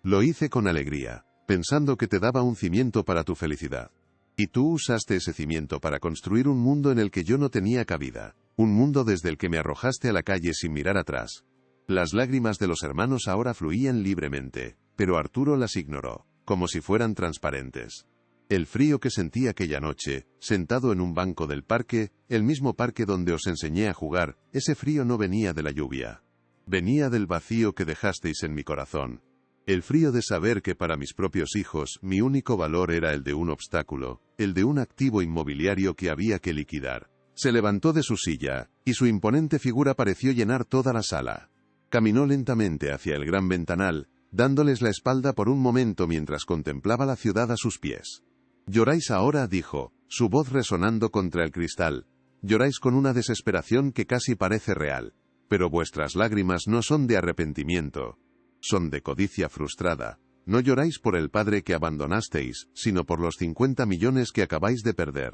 Speaker 1: Lo hice con alegría, pensando que te daba un cimiento para tu felicidad. Y tú usaste ese cimiento para construir un mundo en el que yo no tenía cabida, un mundo desde el que me arrojaste a la calle sin mirar atrás». Las lágrimas de los hermanos ahora fluían libremente, pero Arturo las ignoró, como si fueran transparentes. El frío que sentí aquella noche, sentado en un banco del parque, el mismo parque donde os enseñé a jugar, ese frío no venía de la lluvia. Venía del vacío que dejasteis en mi corazón. El frío de saber que para mis propios hijos mi único valor era el de un obstáculo, el de un activo inmobiliario que había que liquidar. Se levantó de su silla, y su imponente figura pareció llenar toda la sala. Caminó lentamente hacia el gran ventanal, dándoles la espalda por un momento mientras contemplaba la ciudad a sus pies. «Lloráis ahora», dijo, su voz resonando contra el cristal. «Lloráis con una desesperación que casi parece real. Pero vuestras lágrimas no son de arrepentimiento. Son de codicia frustrada. No lloráis por el padre que abandonasteis, sino por los 50 millones que acabáis de perder.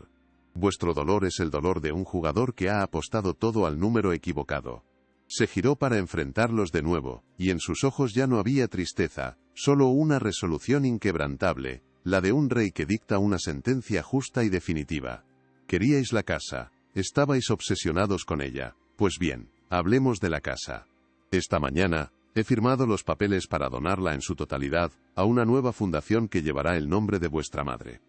Speaker 1: Vuestro dolor es el dolor de un jugador que ha apostado todo al número equivocado». Se giró para enfrentarlos de nuevo, y en sus ojos ya no había tristeza, solo una resolución inquebrantable, la de un rey que dicta una sentencia justa y definitiva. Queríais la casa, estabais obsesionados con ella. Pues bien, hablemos de la casa. Esta mañana, he firmado los papeles para donarla en su totalidad a una nueva fundación que llevará el nombre de vuestra madre.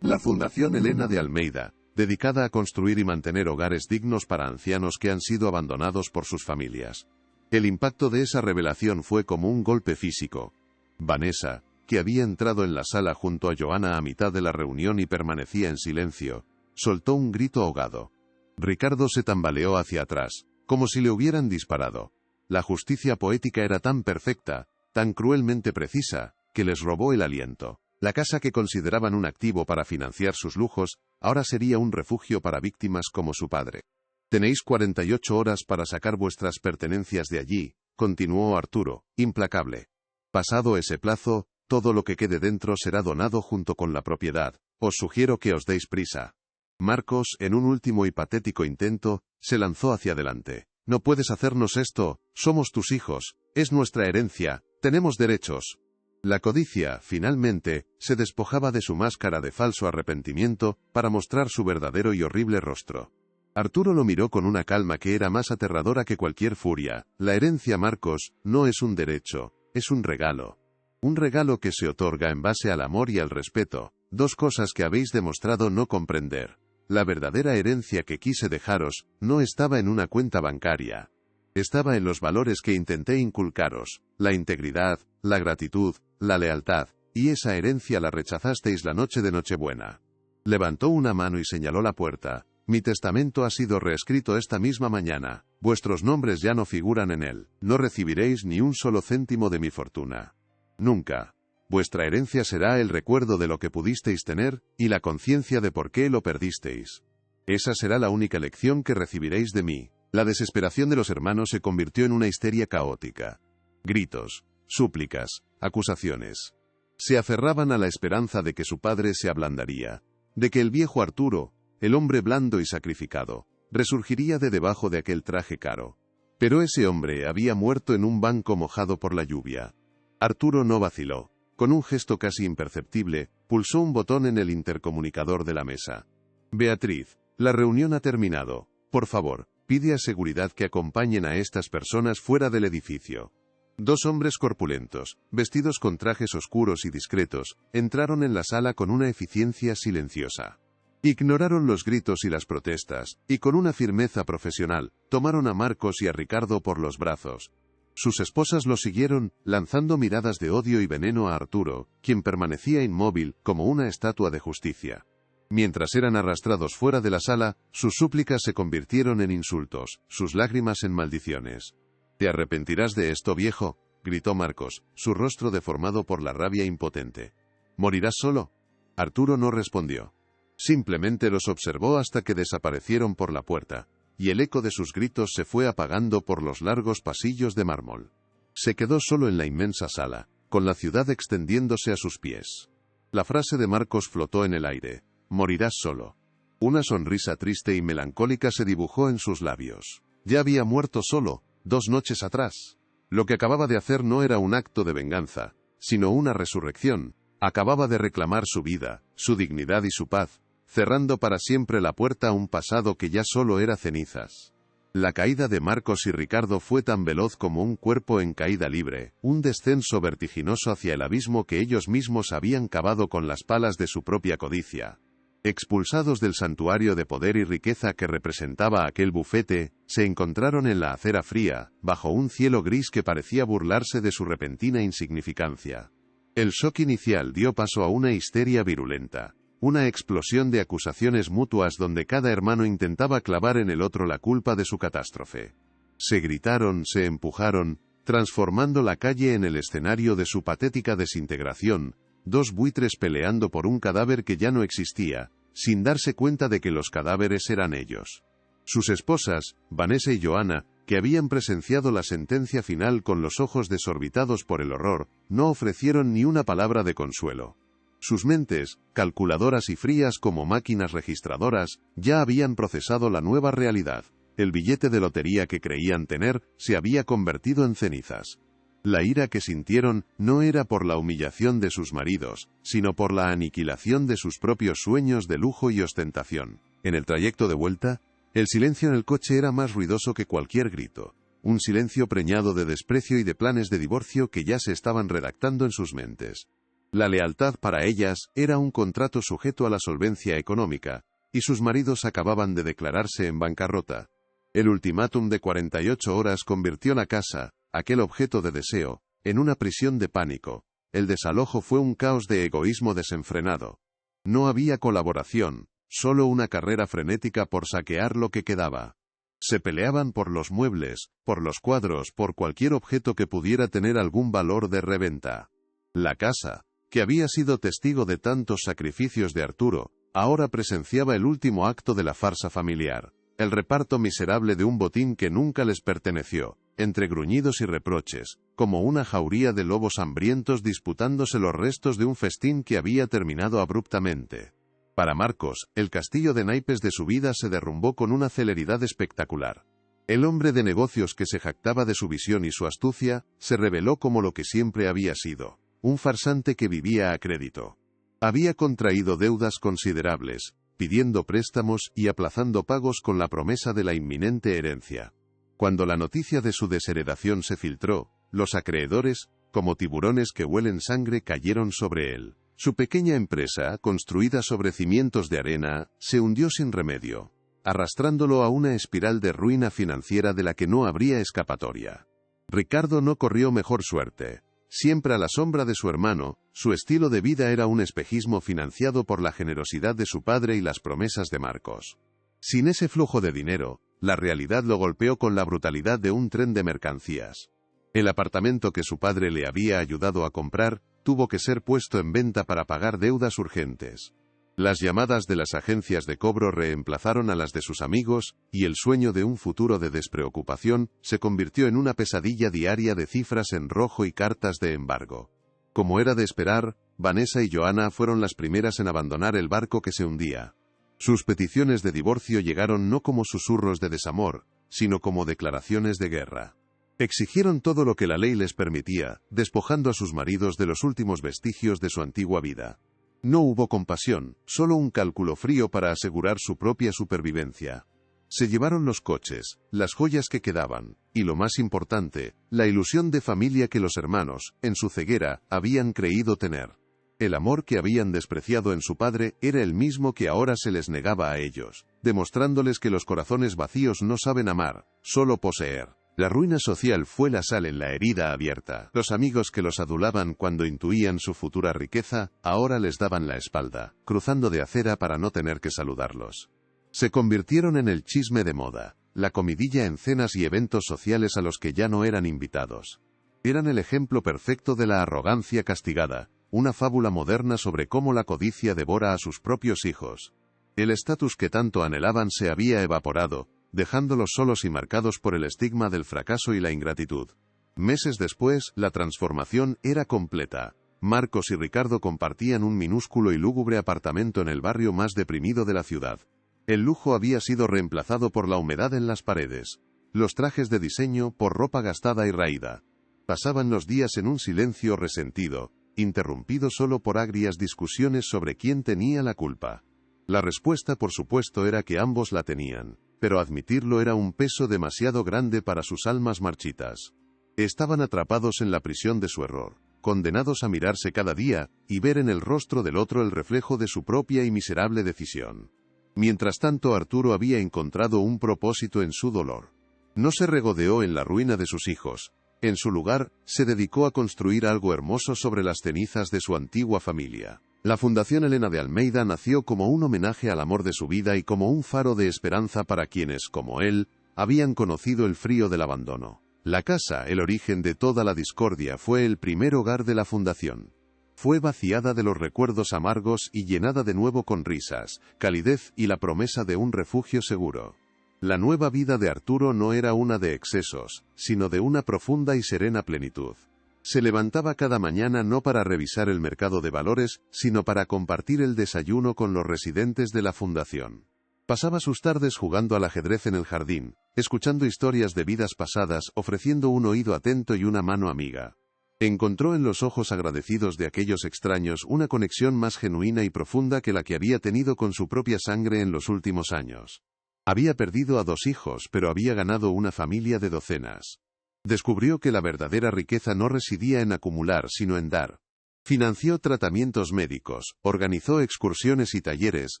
Speaker 1: La Fundación Elena de Almeida, dedicada a construir y mantener hogares dignos para ancianos que han sido abandonados por sus familias. El impacto de esa revelación fue como un golpe físico. Vanessa, que había entrado en la sala junto a Johanna a mitad de la reunión y permanecía en silencio, soltó un grito ahogado. Ricardo se tambaleó hacia atrás, como si le hubieran disparado. La justicia poética era tan perfecta, tan cruelmente precisa, que les robó el aliento. La casa que consideraban un activo para financiar sus lujos, ahora sería un refugio para víctimas como su padre. Tenéis 48 horas para sacar vuestras pertenencias de allí, continuó Arturo, implacable. Pasado ese plazo, todo lo que quede dentro será donado junto con la propiedad. Os sugiero que os deis prisa. Marcos, en un último y patético intento, se lanzó hacia adelante. No puedes hacernos esto, somos tus hijos, es nuestra herencia, tenemos derechos. La codicia, finalmente, se despojaba de su máscara de falso arrepentimiento para mostrar su verdadero y horrible rostro. Arturo lo miró con una calma que era más aterradora que cualquier furia. La herencia, Marcos, no es un derecho, es un regalo. Un regalo que se otorga en base al amor y al respeto, dos cosas que habéis demostrado no comprender. La verdadera herencia que quise dejaros no estaba en una cuenta bancaria. Estaba en los valores que intenté inculcaros, la integridad, la gratitud, la lealtad, y esa herencia la rechazasteis la noche de Nochebuena. Levantó una mano y señaló la puerta. Mi testamento ha sido reescrito esta misma mañana, vuestros nombres ya no figuran en él, no recibiréis ni un solo céntimo de mi fortuna. Nunca. Vuestra herencia será el recuerdo de lo que pudisteis tener, y la conciencia de por qué lo perdisteis. Esa será la única lección que recibiréis de mí. La desesperación de los hermanos se convirtió en una histeria caótica. Gritos, súplicas, acusaciones. Se aferraban a la esperanza de que su padre se ablandaría, de que el viejo Arturo, el hombre blando y sacrificado, resurgiría de debajo de aquel traje caro. Pero ese hombre había muerto en un banco mojado por la lluvia. Arturo no vaciló. Con un gesto casi imperceptible, pulsó un botón en el intercomunicador de la mesa. Beatriz, la reunión ha terminado. Por favor, pide a seguridad que acompañen a estas personas fuera del edificio. Dos hombres corpulentos, vestidos con trajes oscuros y discretos, entraron en la sala con una eficiencia silenciosa. Ignoraron los gritos y las protestas, y con una firmeza profesional, tomaron a Marcos y a Ricardo por los brazos. Sus esposas lo siguieron, lanzando miradas de odio y veneno a Arturo, quien permanecía inmóvil, como una estatua de justicia. Mientras eran arrastrados fuera de la sala, sus súplicas se convirtieron en insultos, sus lágrimas en maldiciones. «¿Te arrepentirás de esto, viejo?», gritó Marcos, su rostro deformado por la rabia impotente. «¿Morirás solo?». Arturo no respondió. Simplemente los observó hasta que desaparecieron por la puerta, y el eco de sus gritos se fue apagando por los largos pasillos de mármol. Se quedó solo en la inmensa sala, con la ciudad extendiéndose a sus pies. La frase de Marcos flotó en el aire. «Morirás solo». Una sonrisa triste y melancólica se dibujó en sus labios. Ya había muerto solo, 2 noches atrás. Lo que acababa de hacer no era un acto de venganza, sino una resurrección. Acababa de reclamar su vida, su dignidad y su paz, cerrando para siempre la puerta a un pasado que ya solo era cenizas. La caída de Marcos y Ricardo fue tan veloz como un cuerpo en caída libre, un descenso vertiginoso hacia el abismo que ellos mismos habían cavado con las palas de su propia codicia. Expulsados del santuario de poder y riqueza que representaba aquel bufete, se encontraron en la acera fría, bajo un cielo gris que parecía burlarse de su repentina insignificancia. El shock inicial dio paso a una histeria virulenta, una explosión de acusaciones mutuas donde cada hermano intentaba clavar en el otro la culpa de su catástrofe. Se gritaron, se empujaron, transformando la calle en el escenario de su patética desintegración, 2 buitres peleando por un cadáver que ya no existía, sin darse cuenta de que los cadáveres eran ellos. Sus esposas, Vanessa y Johanna, que habían presenciado la sentencia final con los ojos desorbitados por el horror, no ofrecieron ni una palabra de consuelo. Sus mentes, calculadoras y frías como máquinas registradoras, ya habían procesado la nueva realidad. El billete de lotería que creían tener se había convertido en cenizas. La ira que sintieron no era por la humillación de sus maridos, sino por la aniquilación de sus propios sueños de lujo y ostentación. En el trayecto de vuelta, el silencio en el coche era más ruidoso que cualquier grito. Un silencio preñado de desprecio y de planes de divorcio que ya se estaban redactando en sus mentes. La lealtad para ellas era un contrato sujeto a la solvencia económica, y sus maridos acababan de declararse en bancarrota. El ultimátum de 48 horas convirtió la casa, aquel objeto de deseo, en una prisión de pánico. El desalojo fue un caos de egoísmo desenfrenado. No había colaboración, solo una carrera frenética por saquear lo que quedaba. Se peleaban por los muebles, por los cuadros, por cualquier objeto que pudiera tener algún valor de reventa. La casa, que había sido testigo de tantos sacrificios de Arturo, ahora presenciaba el último acto de la farsa familiar. El reparto miserable de un botín que nunca les perteneció, entre gruñidos y reproches, como una jauría de lobos hambrientos disputándose los restos de un festín que había terminado abruptamente. Para Marcos, el castillo de naipes de su vida se derrumbó con una celeridad espectacular. El hombre de negocios que se jactaba de su visión y su astucia, se reveló como lo que siempre había sido, un farsante que vivía a crédito. Había contraído deudas considerables, pidiendo préstamos y aplazando pagos con la promesa de la inminente herencia. Cuando la noticia de su desheredación se filtró, los acreedores, como tiburones que huelen sangre, cayeron sobre él. Su pequeña empresa, construida sobre cimientos de arena, se hundió sin remedio, arrastrándolo a una espiral de ruina financiera de la que no habría escapatoria. Ricardo no corrió mejor suerte. Siempre a la sombra de su hermano, su estilo de vida era un espejismo financiado por la generosidad de su padre y las promesas de Marcos. Sin ese flujo de dinero, la realidad lo golpeó con la brutalidad de un tren de mercancías. El apartamento que su padre le había ayudado a comprar, tuvo que ser puesto en venta para pagar deudas urgentes. Las llamadas de las agencias de cobro reemplazaron a las de sus amigos, y el sueño de un futuro de despreocupación se convirtió en una pesadilla diaria de cifras en rojo y cartas de embargo. Como era de esperar, Vanessa y Johanna fueron las primeras en abandonar el barco que se hundía. Sus peticiones de divorcio llegaron no como susurros de desamor, sino como declaraciones de guerra. Exigieron todo lo que la ley les permitía, despojando a sus maridos de los últimos vestigios de su antigua vida. No hubo compasión, solo un cálculo frío para asegurar su propia supervivencia. Se llevaron los coches, las joyas que quedaban, y lo más importante, la ilusión de familia que los hermanos, en su ceguera, habían creído tener. El amor que habían despreciado en su padre era el mismo que ahora se les negaba a ellos, demostrándoles que los corazones vacíos no saben amar, solo poseer. La ruina social fue la sal en la herida abierta. Los amigos que los adulaban cuando intuían su futura riqueza, ahora les daban la espalda, cruzando de acera para no tener que saludarlos. Se convirtieron en el chisme de moda, la comidilla en cenas y eventos sociales a los que ya no eran invitados. Eran el ejemplo perfecto de la arrogancia castigada, una fábula moderna sobre cómo la codicia devora a sus propios hijos. El estatus que tanto anhelaban se había evaporado, dejándolos solos y marcados por el estigma del fracaso y la ingratitud. Meses después, la transformación era completa. Marcos y Ricardo compartían un minúsculo y lúgubre apartamento en el barrio más deprimido de la ciudad. El lujo había sido reemplazado por la humedad en las paredes, los trajes de diseño por ropa gastada y raída. Pasaban los días en un silencio resentido, interrumpido solo por agrias discusiones sobre quién tenía la culpa. La respuesta, por supuesto, era que ambos la tenían, pero admitirlo era un peso demasiado grande para sus almas marchitas. Estaban atrapados en la prisión de su error, condenados a mirarse cada día, y ver en el rostro del otro el reflejo de su propia y miserable decisión. Mientras tanto, Arturo había encontrado un propósito en su dolor. No se regodeó en la ruina de sus hijos. En su lugar, se dedicó a construir algo hermoso sobre las cenizas de su antigua familia. La Fundación Elena de Almeida nació como un homenaje al amor de su vida y como un faro de esperanza para quienes, como él, habían conocido el frío del abandono. La casa, el origen de toda la discordia, fue el primer hogar de la fundación. Fue vaciada de los recuerdos amargos y llenada de nuevo con risas, calidez y la promesa de un refugio seguro. La nueva vida de Arturo no era una de excesos, sino de una profunda y serena plenitud. Se levantaba cada mañana no para revisar el mercado de valores, sino para compartir el desayuno con los residentes de la fundación. Pasaba sus tardes jugando al ajedrez en el jardín, escuchando historias de vidas pasadas, ofreciendo un oído atento y una mano amiga. Encontró en los ojos agradecidos de aquellos extraños una conexión más genuina y profunda que la que había tenido con su propia sangre en los últimos años. Había perdido a 2 hijos, pero había ganado una familia de docenas. Descubrió que la verdadera riqueza no residía en acumular, sino en dar. Financió tratamientos médicos, organizó excursiones y talleres,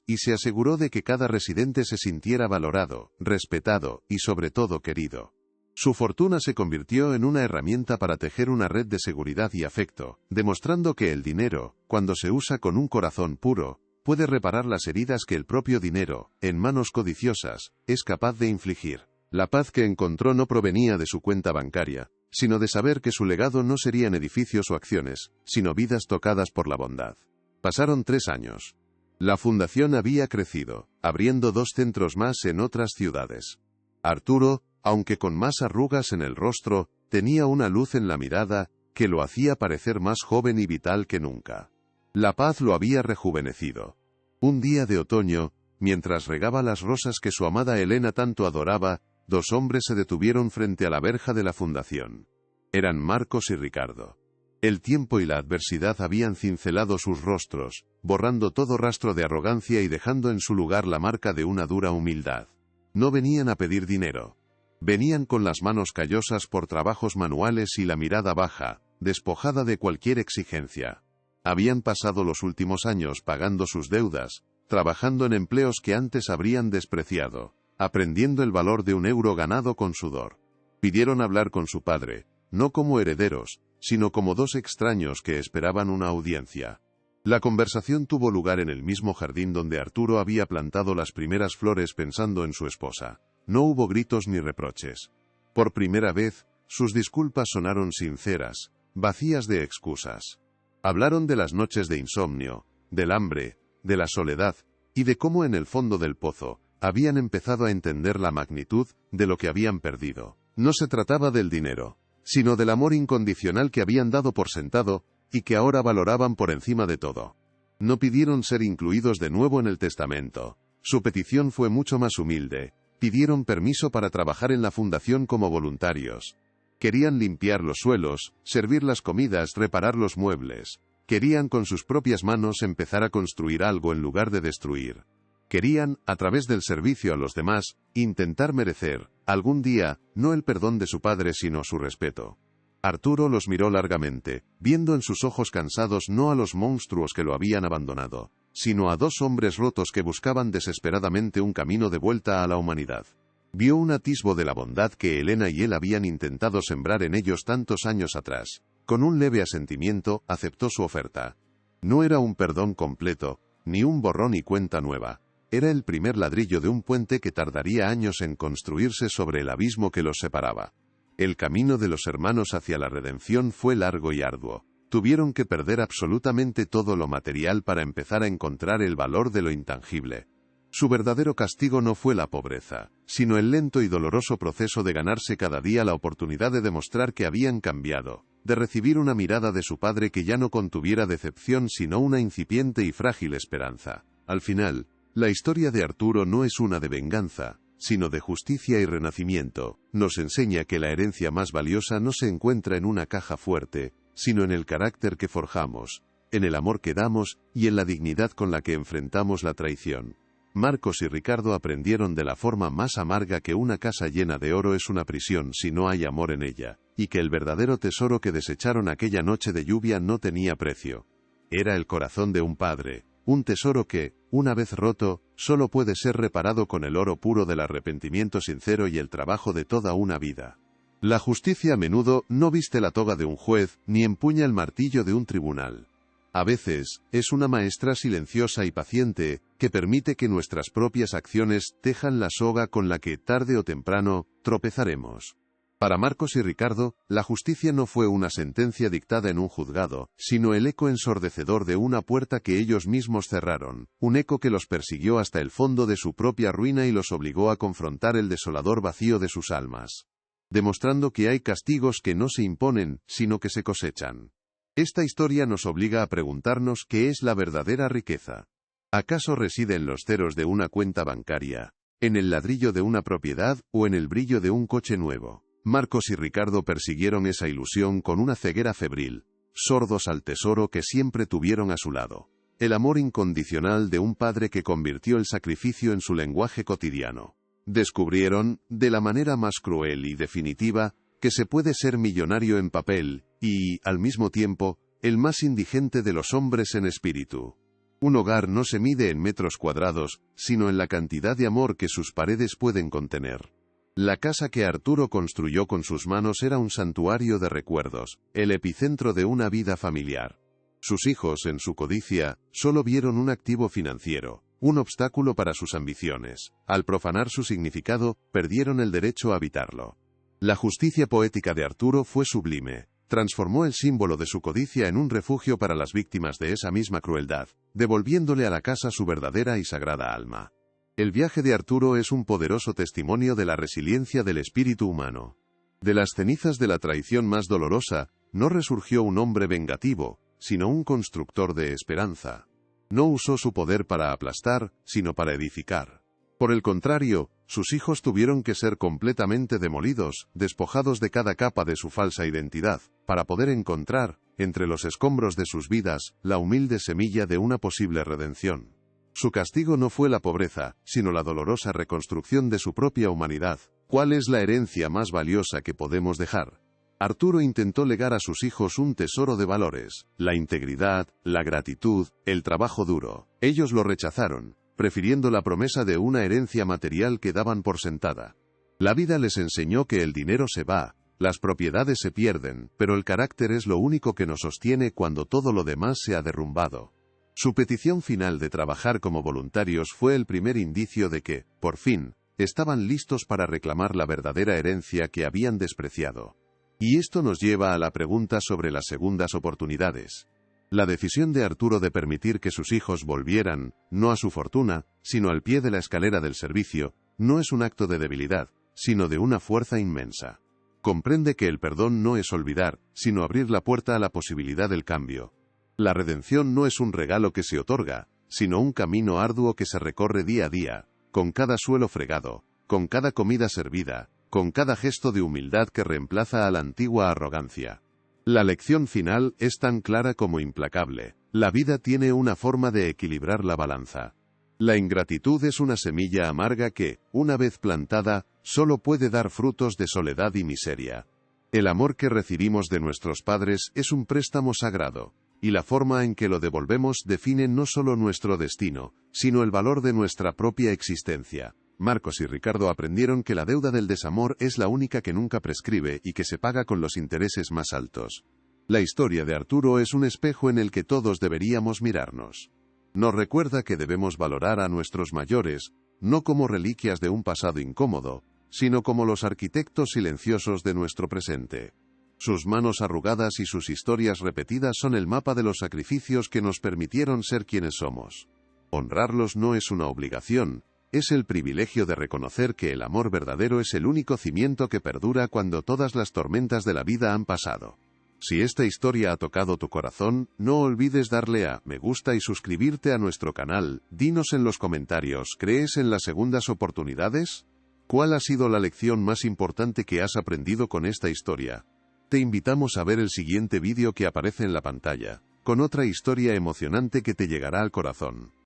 Speaker 1: y se aseguró de que cada residente se sintiera valorado, respetado y sobre todo querido. Su fortuna se convirtió en una herramienta para tejer una red de seguridad y afecto, demostrando que el dinero, cuando se usa con un corazón puro, puede reparar las heridas que el propio dinero, en manos codiciosas, es capaz de infligir. La paz que encontró no provenía de su cuenta bancaria, sino de saber que su legado no serían edificios o acciones, sino vidas tocadas por la bondad. Pasaron 3 años. La fundación había crecido, abriendo 2 centros más en otras ciudades. Arturo, aunque con más arrugas en el rostro, tenía una luz en la mirada que lo hacía parecer más joven y vital que nunca. La paz lo había rejuvenecido. Un día de otoño, mientras regaba las rosas que su amada Elena tanto adoraba, 2 hombres se detuvieron frente a la verja de la fundación. Eran Marcos y Ricardo. El tiempo y la adversidad habían cincelado sus rostros, borrando todo rastro de arrogancia y dejando en su lugar la marca de una dura humildad. No venían a pedir dinero. Venían con las manos callosas por trabajos manuales y la mirada baja, despojada de cualquier exigencia. Habían pasado los últimos años pagando sus deudas, trabajando en empleos que antes habrían despreciado, aprendiendo el valor de un euro ganado con sudor. Pidieron hablar con su padre, no como herederos, sino como 2 extraños que esperaban una audiencia. La conversación tuvo lugar en el mismo jardín donde Arturo había plantado las primeras flores pensando en su esposa. No hubo gritos ni reproches. Por primera vez, sus disculpas sonaron sinceras, vacías de excusas. Hablaron de las noches de insomnio, del hambre, de la soledad, y de cómo en el fondo del pozo, habían empezado a entender la magnitud de lo que habían perdido. No se trataba del dinero, sino del amor incondicional que habían dado por sentado, y que ahora valoraban por encima de todo. No pidieron ser incluidos de nuevo en el testamento. Su petición fue mucho más humilde. Pidieron permiso para trabajar en la fundación como voluntarios. Querían limpiar los suelos, servir las comidas, reparar los muebles. Querían con sus propias manos empezar a construir algo en lugar de destruir. Querían, a través del servicio a los demás, intentar merecer, algún día, no el perdón de su padre sino su respeto. Arturo los miró largamente, viendo en sus ojos cansados no a los monstruos que lo habían abandonado, sino a 2 hombres rotos que buscaban desesperadamente un camino de vuelta a la humanidad. Vio un atisbo de la bondad que Elena y él habían intentado sembrar en ellos tantos años atrás. Con un leve asentimiento, aceptó su oferta. No era un perdón completo, ni un borrón y cuenta nueva. Era el primer ladrillo de un puente que tardaría años en construirse sobre el abismo que los separaba. El camino de los hermanos hacia la redención fue largo y arduo. Tuvieron que perder absolutamente todo lo material para empezar a encontrar el valor de lo intangible. Su verdadero castigo no fue la pobreza, sino el lento y doloroso proceso de ganarse cada día la oportunidad de demostrar que habían cambiado, de recibir una mirada de su padre que ya no contuviera decepción sino una incipiente y frágil esperanza. Al final, la historia de Arturo no es una de venganza, sino de justicia y renacimiento. Nos enseña que la herencia más valiosa no se encuentra en una caja fuerte, sino en el carácter que forjamos, en el amor que damos y en la dignidad con la que enfrentamos la traición. Marcos y Ricardo aprendieron de la forma más amarga que una casa llena de oro es una prisión si no hay amor en ella, y que el verdadero tesoro que desecharon aquella noche de lluvia no tenía precio. Era el corazón de un padre, un tesoro que, una vez roto, solo puede ser reparado con el oro puro del arrepentimiento sincero y el trabajo de toda una vida. La justicia a menudo no viste la toga de un juez, ni empuña el martillo de un tribunal. A veces, es una maestra silenciosa y paciente, que permite que nuestras propias acciones tejan la soga con la que, tarde o temprano, tropezaremos. Para Marcos y Ricardo, la justicia no fue una sentencia dictada en un juzgado, sino el eco ensordecedor de una puerta que ellos mismos cerraron, un eco que los persiguió hasta el fondo de su propia ruina y los obligó a confrontar el desolador vacío de sus almas. Demostrando que hay castigos que no se imponen, sino que se cosechan. Esta historia nos obliga a preguntarnos qué es la verdadera riqueza. ¿Acaso reside en los ceros de una cuenta bancaria, ¿En el ladrillo de una propiedad o en el brillo de un coche nuevo? Marcos y Ricardo persiguieron esa ilusión con una ceguera febril, sordos al tesoro que siempre tuvieron a su lado. El amor incondicional de un padre que convirtió el sacrificio en su lenguaje cotidiano. Descubrieron, de la manera más cruel y definitiva, que se puede ser millonario en papel, y, al mismo tiempo, el más indigente de los hombres en espíritu. Un hogar no se mide en metros cuadrados, sino en la cantidad de amor que sus paredes pueden contener. La casa que Arturo construyó con sus manos era un santuario de recuerdos, el epicentro de una vida familiar. Sus hijos, en su codicia, solo vieron un activo financiero, un obstáculo para sus ambiciones. Al profanar su significado, perdieron el derecho a habitarlo. La justicia poética de Arturo fue sublime. Transformó el símbolo de su codicia en un refugio para las víctimas de esa misma crueldad, devolviéndole a la casa su verdadera y sagrada alma. El viaje de Arturo es un poderoso testimonio de la resiliencia del espíritu humano. De las cenizas de la traición más dolorosa, no resurgió un hombre vengativo, sino un constructor de esperanza. No usó su poder para aplastar, sino para edificar. Por el contrario, sus hijos tuvieron que ser completamente demolidos, despojados de cada capa de su falsa identidad, para poder encontrar, entre los escombros de sus vidas, la humilde semilla de una posible redención. Su castigo no fue la pobreza, sino la dolorosa reconstrucción de su propia humanidad. ¿Cuál es la herencia más valiosa que podemos dejar? Arturo intentó legar a sus hijos un tesoro de valores, la integridad, la gratitud, el trabajo duro. Ellos lo rechazaron, prefiriendo la promesa de una herencia material que daban por sentada. La vida les enseñó que el dinero se va, las propiedades se pierden, pero el carácter es lo único que nos sostiene cuando todo lo demás se ha derrumbado. Su petición final de trabajar como voluntarios fue el primer indicio de que, por fin, estaban listos para reclamar la verdadera herencia que habían despreciado. Y esto nos lleva a la pregunta sobre las segundas oportunidades. La decisión de Arturo de permitir que sus hijos volvieran, no a su fortuna, sino al pie de la escalera del servicio, no es un acto de debilidad, sino de una fuerza inmensa. Comprende que el perdón no es olvidar, sino abrir la puerta a la posibilidad del cambio. La redención no es un regalo que se otorga, sino un camino arduo que se recorre día a día, con cada suelo fregado, con cada comida servida, con cada gesto de humildad que reemplaza a la antigua arrogancia. La lección final es tan clara como implacable. La vida tiene una forma de equilibrar la balanza. La ingratitud es una semilla amarga que, una vez plantada, solo puede dar frutos de soledad y miseria. El amor que recibimos de nuestros padres es un préstamo sagrado, y la forma en que lo devolvemos define no solo nuestro destino, sino el valor de nuestra propia existencia. Marcos y Ricardo aprendieron que la deuda del desamor es la única que nunca prescribe y que se paga con los intereses más altos. La historia de Arturo es un espejo en el que todos deberíamos mirarnos. Nos recuerda que debemos valorar a nuestros mayores, no como reliquias de un pasado incómodo, sino como los arquitectos silenciosos de nuestro presente. Sus manos arrugadas y sus historias repetidas son el mapa de los sacrificios que nos permitieron ser quienes somos. Honrarlos no es una obligación, es el privilegio de reconocer que el amor verdadero es el único cimiento que perdura cuando todas las tormentas de la vida han pasado. Si esta historia ha tocado tu corazón, no olvides darle a me gusta y suscribirte a nuestro canal. Dinos en los comentarios, ¿crees en las segundas oportunidades? ¿Cuál ha sido la lección más importante que has aprendido con esta historia? Te invitamos a ver el siguiente vídeo que aparece en la pantalla, con otra historia emocionante que te llegará al corazón.